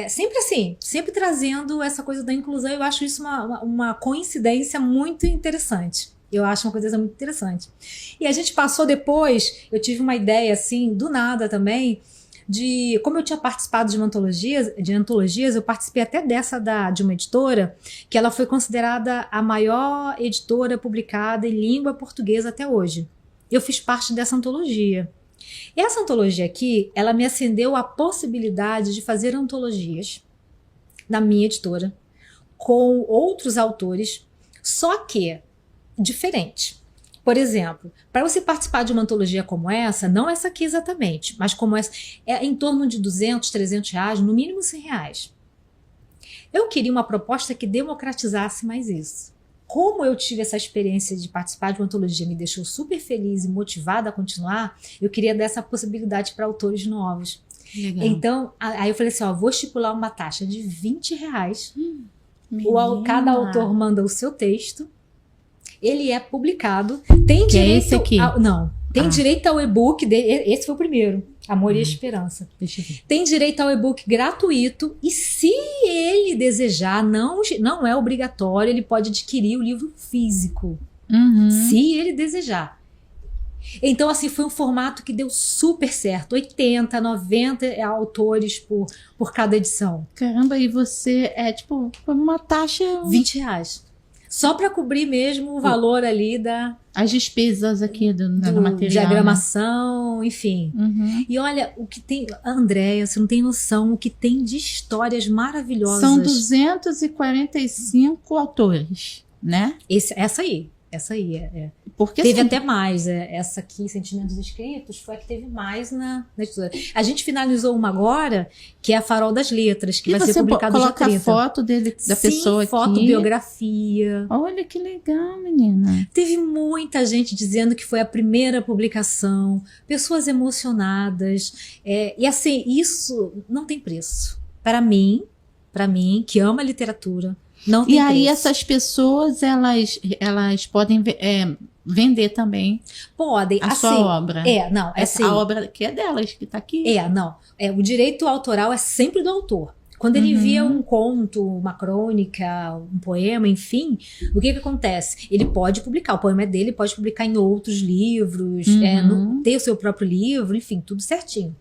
Sempre assim, sempre trazendo essa coisa da inclusão. Eu acho isso uma coincidência muito interessante. Eu acho uma coisa muito interessante. E a gente passou depois, eu tive uma ideia, assim, do nada também, como eu tinha participado de antologias, eu participei até de uma editora, que ela foi considerada a maior editora publicada em língua portuguesa até hoje. Eu fiz parte dessa antologia. E essa antologia aqui, ela me acendeu a possibilidade de fazer antologias na minha editora, com outros autores, só que diferente. Por exemplo, para você participar de uma antologia como essa, não essa aqui exatamente, mas como essa, é em torno de 200, 300 reais, no mínimo 100 reais. Eu queria uma proposta que democratizasse mais isso. Como eu tive essa experiência de participar de uma antologia, me deixou super feliz e motivada a continuar, eu queria dar essa possibilidade para autores novos. Legal. Então, aí eu falei assim, vou estipular uma taxa de 20 reais. Cada autor manda o seu texto. Ele é publicado, tem direito... é esse aqui? Não, tem direito ao e-book, esse foi o primeiro, Amor e Esperança. Deixa eu ver. Tem direito ao e-book gratuito e se ele desejar, não é obrigatório, ele pode adquirir o livro físico, se ele desejar. Então, assim, foi um formato que deu super certo, 80, 90 autores por cada edição. Caramba, e você foi uma taxa... 20 reais. Só para cobrir mesmo o valor ali as despesas aqui do material. Diagramação, né? Enfim. E olha, o que tem... Andréia, você não tem noção o que tem de histórias maravilhosas. São 245 autores, né? Essa aí é. Porque teve até mais. Essa aqui, Sentimentos Escritos, foi a que teve mais na editora. A gente finalizou uma agora, que é a Farol das Letras, que vai ser publicada dia 30. Coloca a foto da pessoa aqui. Foto, biografia. Olha que legal, menina. Teve muita gente dizendo que foi a primeira publicação, pessoas emocionadas. E assim, isso não tem preço. Para mim, que ama literatura, não tem preço. E aí essas pessoas, elas podem vender também podem, a sua obra. Assim, a obra que é delas, que está aqui. O direito autoral é sempre do autor. Quando ele envia um conto, uma crônica, um poema, enfim, o que acontece? Ele pode publicar, o poema é dele, pode publicar em outros livros, ter o seu próprio livro, enfim, tudo certinho.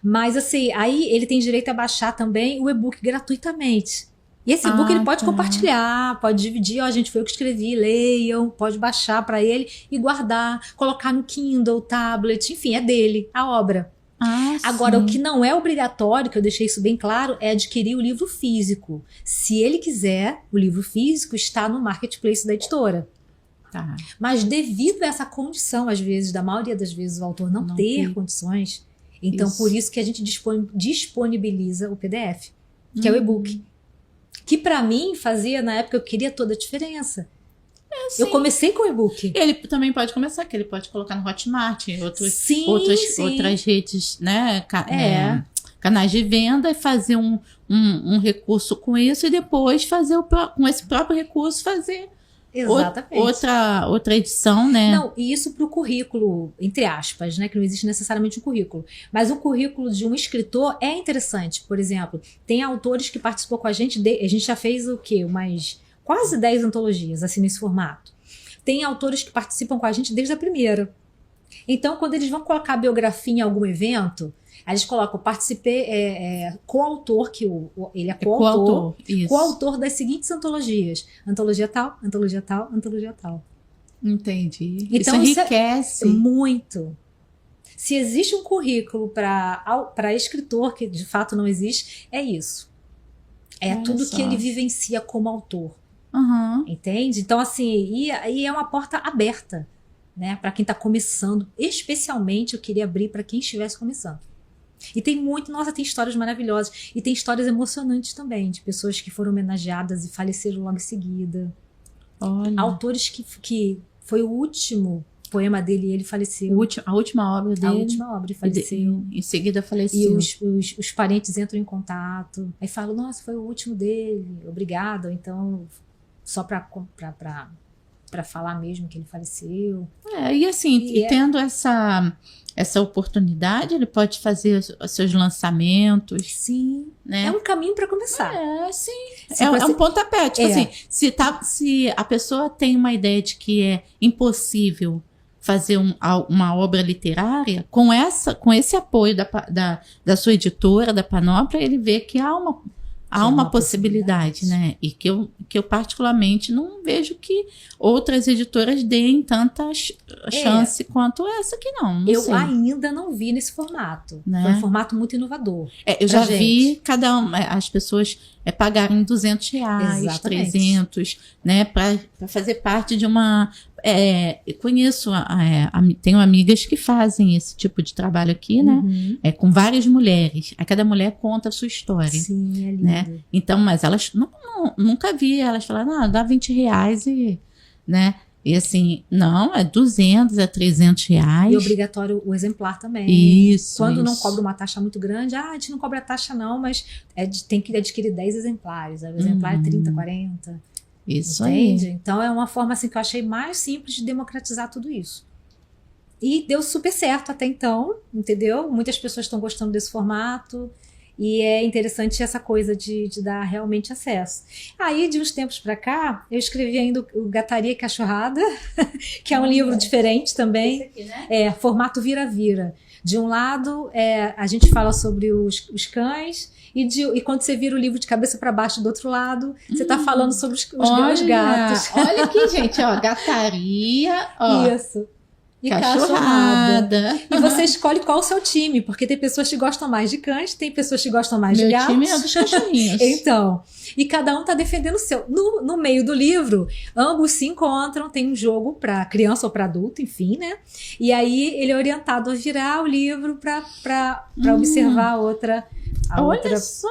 Mas assim, aí ele tem direito a baixar também o e-book gratuitamente. E esse e-book ele pode compartilhar, pode dividir, gente, foi eu que escrevi, leiam, pode baixar para ele e guardar, colocar no Kindle, tablet, enfim, é dele, a obra. Agora, sim. o que não é obrigatório, que eu deixei isso bem claro, é adquirir o livro físico. Se ele quiser, o livro físico está no marketplace da editora. Tá. Mas devido a essa condição, às vezes, da maioria das vezes, o autor não ter ter. condições, então Isso. por isso que a gente disponibiliza o PDF, que é o e-book. Que pra mim fazia, na época, eu queria toda a diferença. Eu Sim. comecei com o e-book. Ele também pode começar, que ele pode colocar no Hotmart, Sim, outras redes, né? Canais de venda, e fazer um recurso com isso, e depois fazer com esse próprio recurso fazer Exatamente. outra edição, né? Não, e isso para o currículo, entre aspas, né? Que não existe necessariamente um currículo. Mas o currículo de um escritor é interessante. Por exemplo, tem autores que participou com a gente, a gente já fez o quê? Quase 10 antologias, assim, nesse formato. Tem autores que participam com a gente desde a primeira. Então, quando eles vão colocar a biografia em algum evento, eles colocam, participei, coautor, que ele é coautor, Isso. coautor das seguintes antologias. Antologia tal, antologia tal, antologia tal. Entendi. Então, isso enriquece. Muito. Se existe um currículo para escritor, que de fato não existe, é isso. É Olha tudo só. que ele vivencia como autor. Uhum. Entende? Então, assim, e é uma porta aberta, né? Para quem está começando. Especialmente eu queria abrir para quem estivesse começando. E tem tem histórias maravilhosas. E tem histórias emocionantes também, de pessoas que foram homenageadas e faleceram logo em seguida. Olha. Autores que foi o último poema dele e ele faleceu. A última obra dele. A última obra, ele faleceu. Em seguida E faleceu. os parentes entram em contato. Aí falam, nossa, foi o último dele, obrigado. Ou então, só para falar mesmo que ele faleceu. E assim, tendo essa oportunidade, ele pode fazer os seus lançamentos. Sim. Né? É um caminho para começar. Sim. Se É você- um pontapé. Tipo assim, se a pessoa tem uma ideia de que é impossível fazer uma obra literária, com esse apoio da sua editora, da Panóplia, ele vê que há uma possibilidade, né? E que eu particularmente não vejo que outras editoras deem tanta chance quanto essa aqui, não. Não Eu sei. ainda não vi nesse formato. Né? Foi um formato muito inovador. Eu já gente. vi as pessoas pagarem R$200, Exatamente. 300, né? Para fazer parte de uma... eu conheço, tenho amigas que fazem esse tipo de trabalho aqui, né? Uhum. Com várias mulheres. Aí cada mulher conta a sua história. Sim, é lindo. Né? Então, mas elas nunca vi elas falarem, dá R$20 e, né? E assim, não, é 200, é R$300. E obrigatório o exemplar também. Isso. Quando não cobra uma taxa muito grande, a gente não cobra taxa não, mas tem que adquirir 10 exemplares. Aí o exemplar é 30, 40. Isso Entende? aí. Então é uma forma assim que eu achei mais simples de democratizar tudo isso. E deu super certo até então, entendeu? Muitas pessoas estão gostando desse formato. E é interessante essa coisa de dar realmente acesso. Aí, de uns tempos pra cá, eu escrevi ainda o Gataria e Cachorrada, que é um livro diferente também. Esse aqui, né? Formato vira-vira. De um lado, a gente fala sobre os cães, e quando você vira o livro de cabeça para baixo do outro lado, você está falando sobre os gatos. Olha aqui, gente, ó, Gataria, ó. Isso. E cachorrada. Cachorrada. E você escolhe qual o seu time, porque tem pessoas que gostam mais de cães, tem pessoas que gostam mais de gatos. Meu time é dos cachorrinhos. Então, e cada um está defendendo o seu. No meio do livro, ambos se encontram, tem um jogo para criança ou para adulto, enfim, né? E aí ele é orientado a virar o livro para observar a outra. Olha só,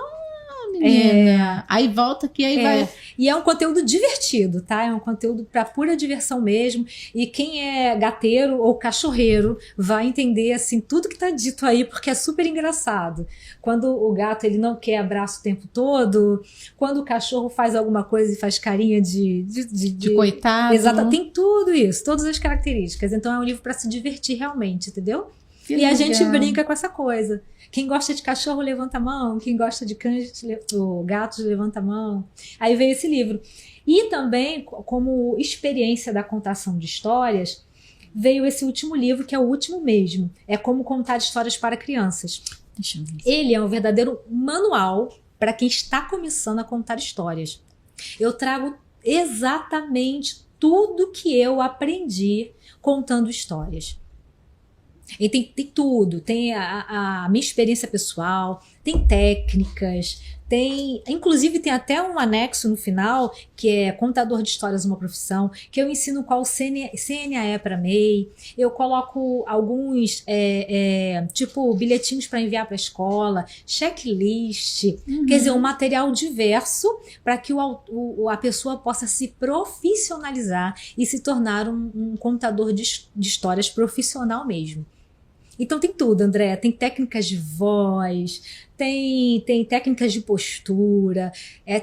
menina. Aí volta aqui, aí vai... E é um conteúdo divertido, tá? É um conteúdo para pura diversão mesmo. E quem é gateiro ou cachorreiro vai entender, assim, tudo que tá dito aí, porque é super engraçado. Quando o gato, ele não quer abraço o tempo todo, quando o cachorro faz alguma coisa e faz carinha de coitado. Exato, tem tudo isso, todas as características. Então é um livro para se divertir realmente, entendeu? Que e legal. A gente brinca com essa coisa. Quem gosta de cachorro, levanta a mão. Quem gosta de cães, ou gatos, levanta a mão. Aí veio esse livro. E também, como experiência da contação de histórias, veio esse último livro, que é o último mesmo. É Como Contar Histórias para Crianças. Deixa eu ver. Ele é um verdadeiro manual para quem está começando a contar histórias. Eu trago exatamente tudo que eu aprendi contando histórias. E tem tudo, tem a minha experiência pessoal, tem técnicas, inclusive tem até um anexo no final, que é contador de histórias uma profissão, que eu ensino qual CNAE para MEI, eu coloco alguns tipo bilhetinhos para enviar para a escola, checklist, quer dizer, um material diverso para que a pessoa possa se profissionalizar e se tornar um contador de histórias profissional mesmo. Então tem tudo, André, tem técnicas de voz, tem técnicas de postura,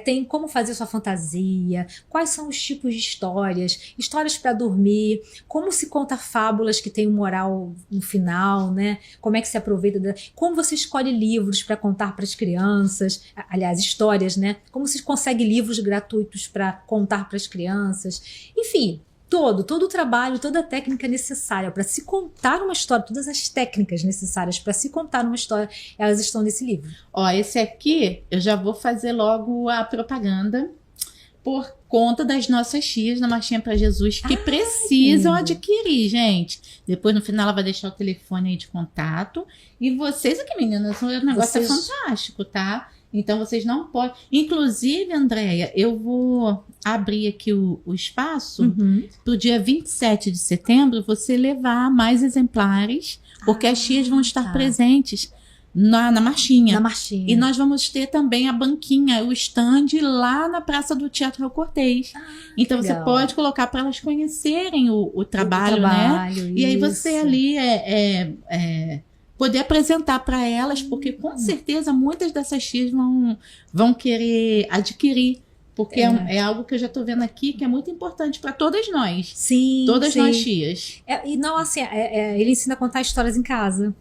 tem como fazer sua fantasia, quais são os tipos de histórias para dormir, como se conta fábulas que tem um moral no final, né? Como é que se aproveita, como você escolhe livros para contar para as crianças, aliás, histórias, né? Como se consegue livros gratuitos para contar para as crianças, enfim. Todo o trabalho, toda a técnica necessária para se contar uma história, todas as técnicas necessárias para se contar uma história, elas estão nesse livro. Ó, esse aqui, eu já vou fazer logo a propaganda por conta das nossas tias na Marchinha para Jesus que precisam adquirir, gente. Depois, no final, ela vai deixar o telefone aí de contato. E vocês aqui, meninas, o negócio é fantástico, tá? Então, vocês não podem... Inclusive, Andréia, eu vou abrir aqui o espaço para o dia 27 de setembro você levar mais exemplares, porque as tias vão estar presentes na Marchinha. Na Marchinha. E nós vamos ter também a banquinha, o stand lá na Praça do Teatro Raul Cortez. Então, legal. Você pode colocar para elas conhecerem o trabalho, né? Isso. E aí você ali poder apresentar para elas, porque com certeza muitas dessas tias vão querer adquirir, porque é algo que eu já estou vendo aqui que é muito importante para todas nós. Sim, todas nós tias. E não, assim, ele ensina a contar histórias em casa,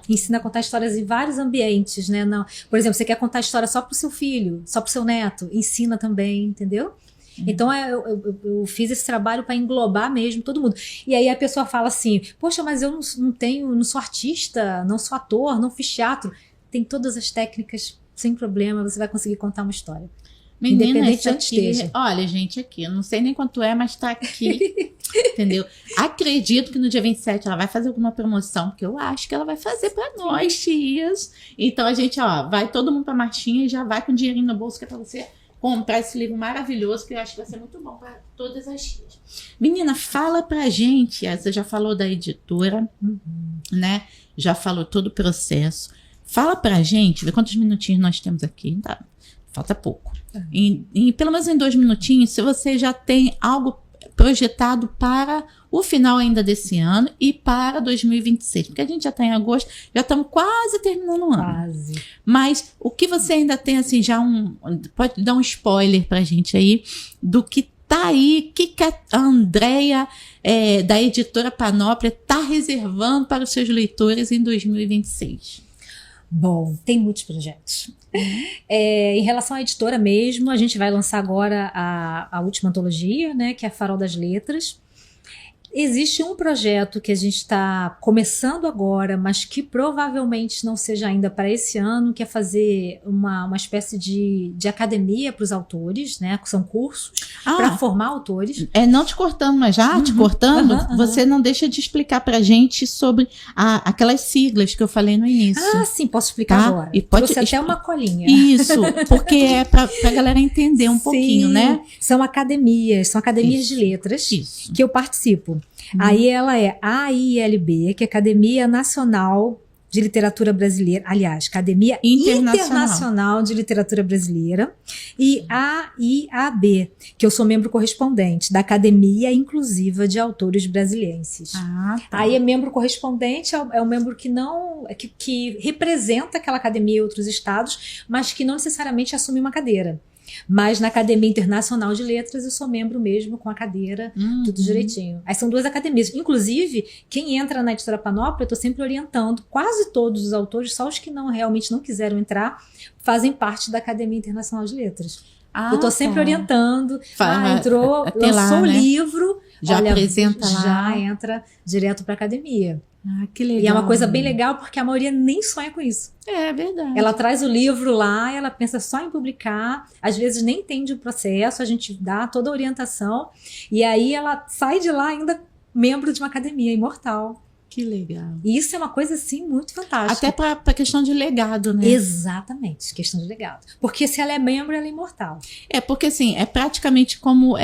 ensina a contar histórias em vários ambientes, né? Não, por exemplo, você quer contar história só pro seu filho, só pro seu neto, ensina também, entendeu? Então eu fiz esse trabalho para englobar mesmo todo mundo. E aí a pessoa fala assim, poxa, mas eu não sou artista, não sou ator, não fiz teatro. Tem todas as técnicas, sem problema, você vai conseguir contar uma história. Menina, independente de onde esteja. Olha, gente, aqui, eu não sei nem quanto é, mas tá aqui, entendeu? Acredito que no dia 27 ela vai fazer alguma promoção, porque eu acho que ela vai fazer para nós, tias. Então a gente, vai todo mundo pra Marchinha e já vai com dinheirinho no bolso, que é pra você comprar esse livro maravilhoso, que eu acho que vai ser muito bom para todas as tias. Menina, fala pra gente, você já falou da editora, né? Já falou todo o processo. Fala pra gente, vê quantos minutinhos nós temos aqui. Tá, falta pouco. Pelo menos em 2 minutinhos, se você já tem algo projetado para o final ainda desse ano e para 2026, porque a gente já está em agosto, já estamos quase terminando o ano. Quase. Mas o que você ainda tem, assim, pode dar um spoiler pra gente aí do que tá aí, que a Andréia da editora Panóplia tá reservando para os seus leitores em 2026? Bom, tem muitos projetos. Em relação à editora mesmo, a gente vai lançar agora a última antologia, né, que é a Farol das Letras. Existe um projeto que a gente está começando agora, mas que provavelmente não seja ainda para esse ano, que é fazer uma espécie de academia para os autores, né? São cursos para formar autores. Não te cortando, mas já te cortando, você não deixa de explicar para a gente sobre aquelas siglas que eu falei no início. Sim, posso explicar agora. E pode até uma colinha. Isso, porque é para a galera entender um pouquinho, né? São academias de letras que eu participo. Aí ela é AILB, que é Academia Nacional de Literatura Brasileira, aliás, Academia Internacional de Literatura Brasileira, e AIAB, que eu sou membro correspondente da Academia Inclusiva de Autores Brasilienses. Aí membro correspondente é o membro que representa aquela academia em outros estados, mas que não necessariamente assume uma cadeira. Mas na Academia Internacional de Letras eu sou membro mesmo, com a cadeira, tudo direitinho. Aí são 2 academias. Inclusive, quem entra na editora Panóplia, eu estou sempre orientando. Quase todos os autores, só os que realmente não quiseram entrar, fazem parte da Academia Internacional de Letras. Eu estou sempre orientando. Entrou, lançou o livro, já apresenta lá. Já entra direto para a academia. Que legal. E é uma coisa bem legal, porque a maioria nem sonha com isso. É verdade. Ela traz o livro lá, ela pensa só em publicar, às vezes nem entende o processo, a gente dá toda a orientação, e aí ela sai de lá ainda membro de uma academia imortal. Que legal. E isso é uma coisa, assim, muito fantástica. Até para questão de legado, né? Exatamente, questão de legado. Porque se ela é membro, ela é imortal. Porque assim, é praticamente como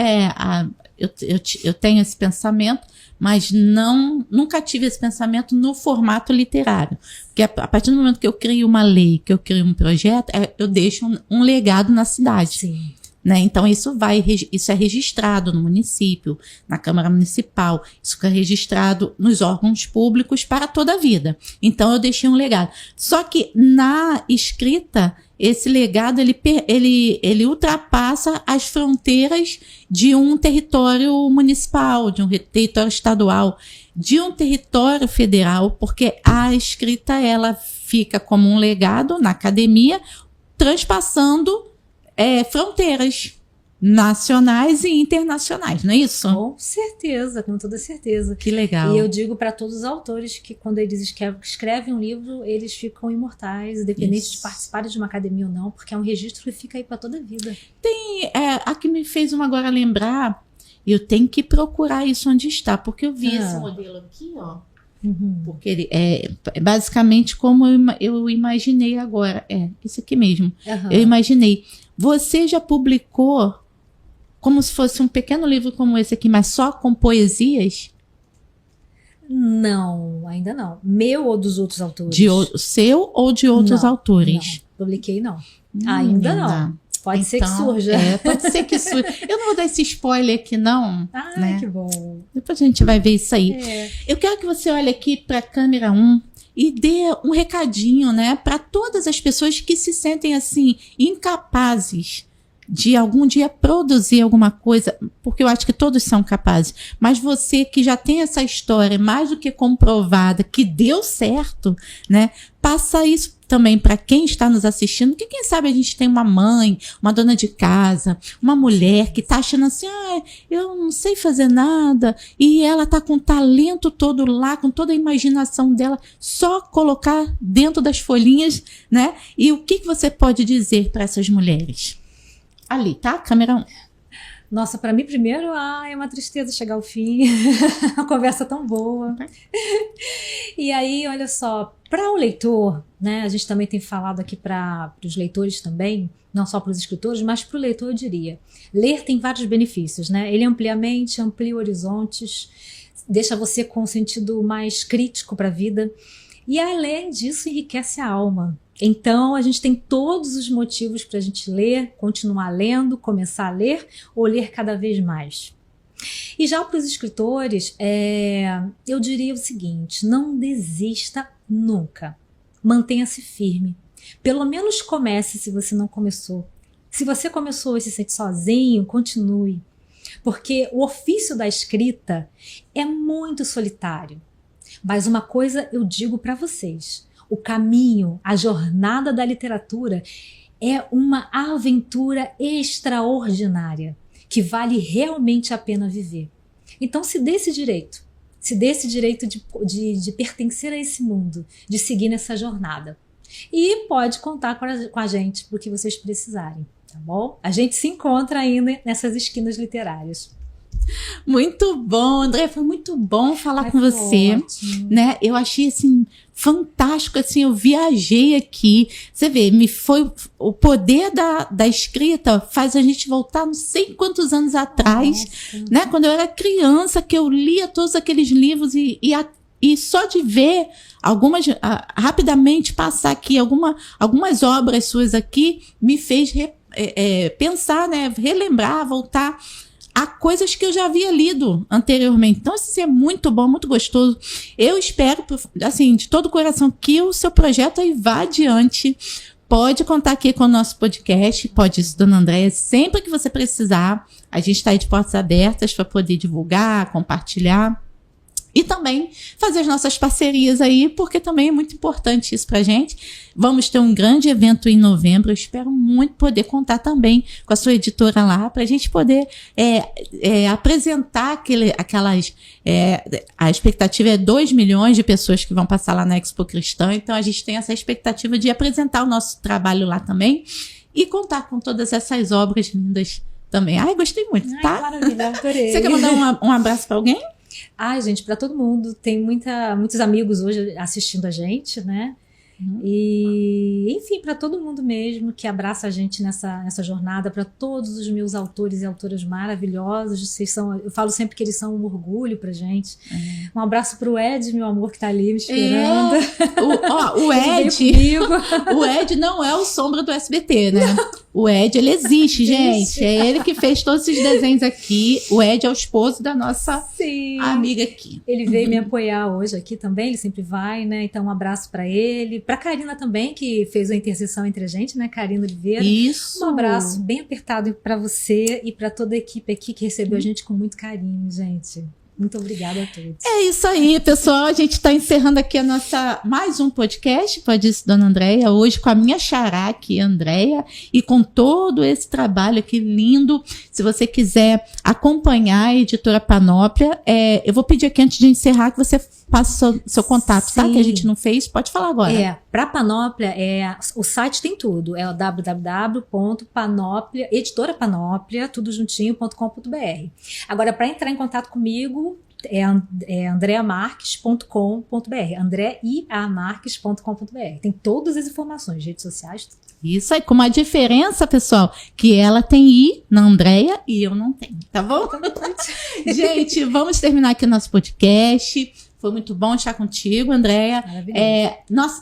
eu tenho esse pensamento, mas nunca tive esse pensamento no formato literário. Porque a partir do momento que eu crio uma lei, que eu crio um projeto, eu deixo um legado na cidade. Sim. Né? Então, isso é registrado no município, na Câmara Municipal, isso é registrado nos órgãos públicos para toda a vida. Então, eu deixei um legado. Só que na escrita, esse legado ele ultrapassa as fronteiras de um território municipal, de um território estadual, de um território federal, porque a escrita ela fica como um legado na academia, transpassando fronteiras nacionais e internacionais, não é isso? Com certeza, com toda certeza. Que legal. E eu digo para todos os autores que quando eles escrevem um livro, eles ficam imortais, independente de participarem de uma academia ou não, porque é um registro que fica aí para toda a vida. Tem, a que me fez agora lembrar, eu tenho que procurar isso onde está, porque eu vi esse modelo aqui, ó. Uhum. Porque ele é basicamente como eu imaginei agora. Isso aqui mesmo. Uhum. Eu imaginei. Você já publicou como se fosse um pequeno livro como esse aqui, mas só com poesias? Não, ainda não. Meu ou dos outros autores? Seu ou de outros autores? Não, publiquei não. Ainda não. Pode ser que surja. Pode ser que surja. Eu não vou dar esse spoiler aqui, não. Né? Que bom. Depois a gente vai ver isso aí. Eu quero que você olhe aqui para a câmera 1 e dê um recadinho, né, para todas as pessoas que se sentem assim, incapazes de algum dia produzir alguma coisa, porque eu acho que todos são capazes, mas você que já tem essa história mais do que comprovada, que deu certo, né, passa isso também para quem está nos assistindo, que quem sabe a gente tem uma mãe, uma dona de casa, uma mulher que está achando assim, eu não sei fazer nada, e ela está com o talento todo lá, com toda a imaginação dela, só colocar dentro das folhinhas, né? E o que você pode dizer para essas mulheres? Ali, tá? Câmera 1. Nossa, para mim primeiro, é uma tristeza chegar ao fim. Uma conversa tão boa. E aí, olha só, para o leitor, né? A gente também tem falado aqui para os leitores também, não só para os escritores, mas para o leitor eu diria. Ler tem vários benefícios, né? Ele amplia horizontes, deixa você com um sentido mais crítico para a vida. E além disso, enriquece a alma. Então, a gente tem todos os motivos para a gente ler, continuar lendo, começar a ler ou ler cada vez mais. E já para os escritores, eu diria o seguinte, não desista nunca. Mantenha-se firme. Pelo menos comece se você não começou. Se você começou e se sente sozinho, continue. Porque o ofício da escrita é muito solitário. Mas uma coisa eu digo para vocês. O caminho, a jornada da literatura é uma aventura extraordinária que vale realmente a pena viver. Então se dê esse direito de pertencer a esse mundo, de seguir nessa jornada. E pode contar com a gente pro que vocês precisarem, tá bom? A gente se encontra ainda nessas esquinas literárias. Muito bom, André, foi muito bom falar com você, né? Eu achei assim fantástico, assim, eu viajei aqui. Você vê, foi o poder da escrita faz a gente voltar não sei quantos anos atrás, né? Quando eu era criança, que eu lia todos aqueles livros e só de ver rapidamente passar aqui algumas obras suas aqui me fez pensar, né? Relembrar, voltar há coisas que eu já havia lido anteriormente. Então, isso é muito bom, muito gostoso. Eu espero, assim, de todo o coração, que o seu projeto aí vá adiante. Pode contar aqui com o nosso podcast, pode isso, Dona Andréia, sempre que você precisar. A gente está aí de portas abertas para poder divulgar, compartilhar. E também fazer as nossas parcerias aí, porque também é muito importante isso pra gente. Vamos ter um grande evento em novembro. Eu espero muito poder contar também com a sua editora lá, pra gente poder apresentar a expectativa é 2 milhões de pessoas que vão passar lá na Expo Cristã. Então a gente tem essa expectativa de apresentar o nosso trabalho lá também e contar com todas essas obras lindas também. Ai, gostei muito, tá? Maravilha, adorei. Você quer mandar um abraço pra alguém? Ai, gente, para todo mundo. Tem muitos amigos hoje assistindo a gente, né? E, enfim, para todo mundo mesmo que abraça a gente nessa jornada, para todos os meus autores e autoras maravilhosos, eu falo sempre que eles são um orgulho pra gente. Um abraço pro Ed, meu amor, que tá ali me esperando. O Ed, o Ed não é o Sombra do SBT, né? O Ed, ele existe, gente. É ele que fez todos esses desenhos aqui. O Ed é o esposo da nossa amiga aqui. Ele veio me apoiar hoje aqui também, ele sempre vai, né? Então, um abraço pra ele. Pra Karina também, que fez a interseção entre a gente, né? Karina Oliveira. Isso. Um abraço bem apertado pra você e pra toda a equipe aqui que recebeu a gente com muito carinho, gente. Muito obrigada a todos. É isso aí, pessoal. A gente está encerrando aqui mais um podcast, Pode Isso, Dona Andréia, hoje com a minha xará aqui, Andréia, e com todo esse trabalho aqui lindo. Se você quiser acompanhar a Editora Panóplia, eu vou pedir aqui antes de encerrar que você passe seu contato, tá? Que a gente não fez. Pode falar agora. Para Panóplia, o site tem tudo. É o www.panoplia, editora Panóplia, tudo juntinho.com.br. Agora, para entrar em contato comigo, é andreamarques.com.br, andreiamarques.com.br. Tem todas as informações, redes sociais, tudo. Isso aí, com uma diferença, pessoal, que ela tem I na Andréia e eu não tenho, tá bom? Gente, vamos terminar aqui o nosso podcast. Foi muito bom estar contigo, Andréia.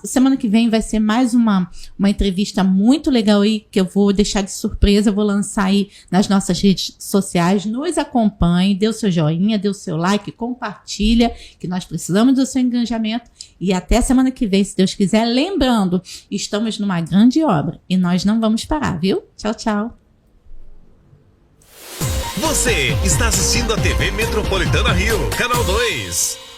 Semana que vem vai ser mais uma entrevista muito legal aí, que eu vou deixar de surpresa, eu vou lançar aí nas nossas redes sociais. Nos acompanhe, dê o seu joinha, dê o seu like, compartilha, que nós precisamos do seu engajamento. E até semana que vem, se Deus quiser. Lembrando, estamos numa grande obra e nós não vamos parar, viu? Tchau, tchau. Você está assistindo a TV Metropolitana Rio, Canal 2.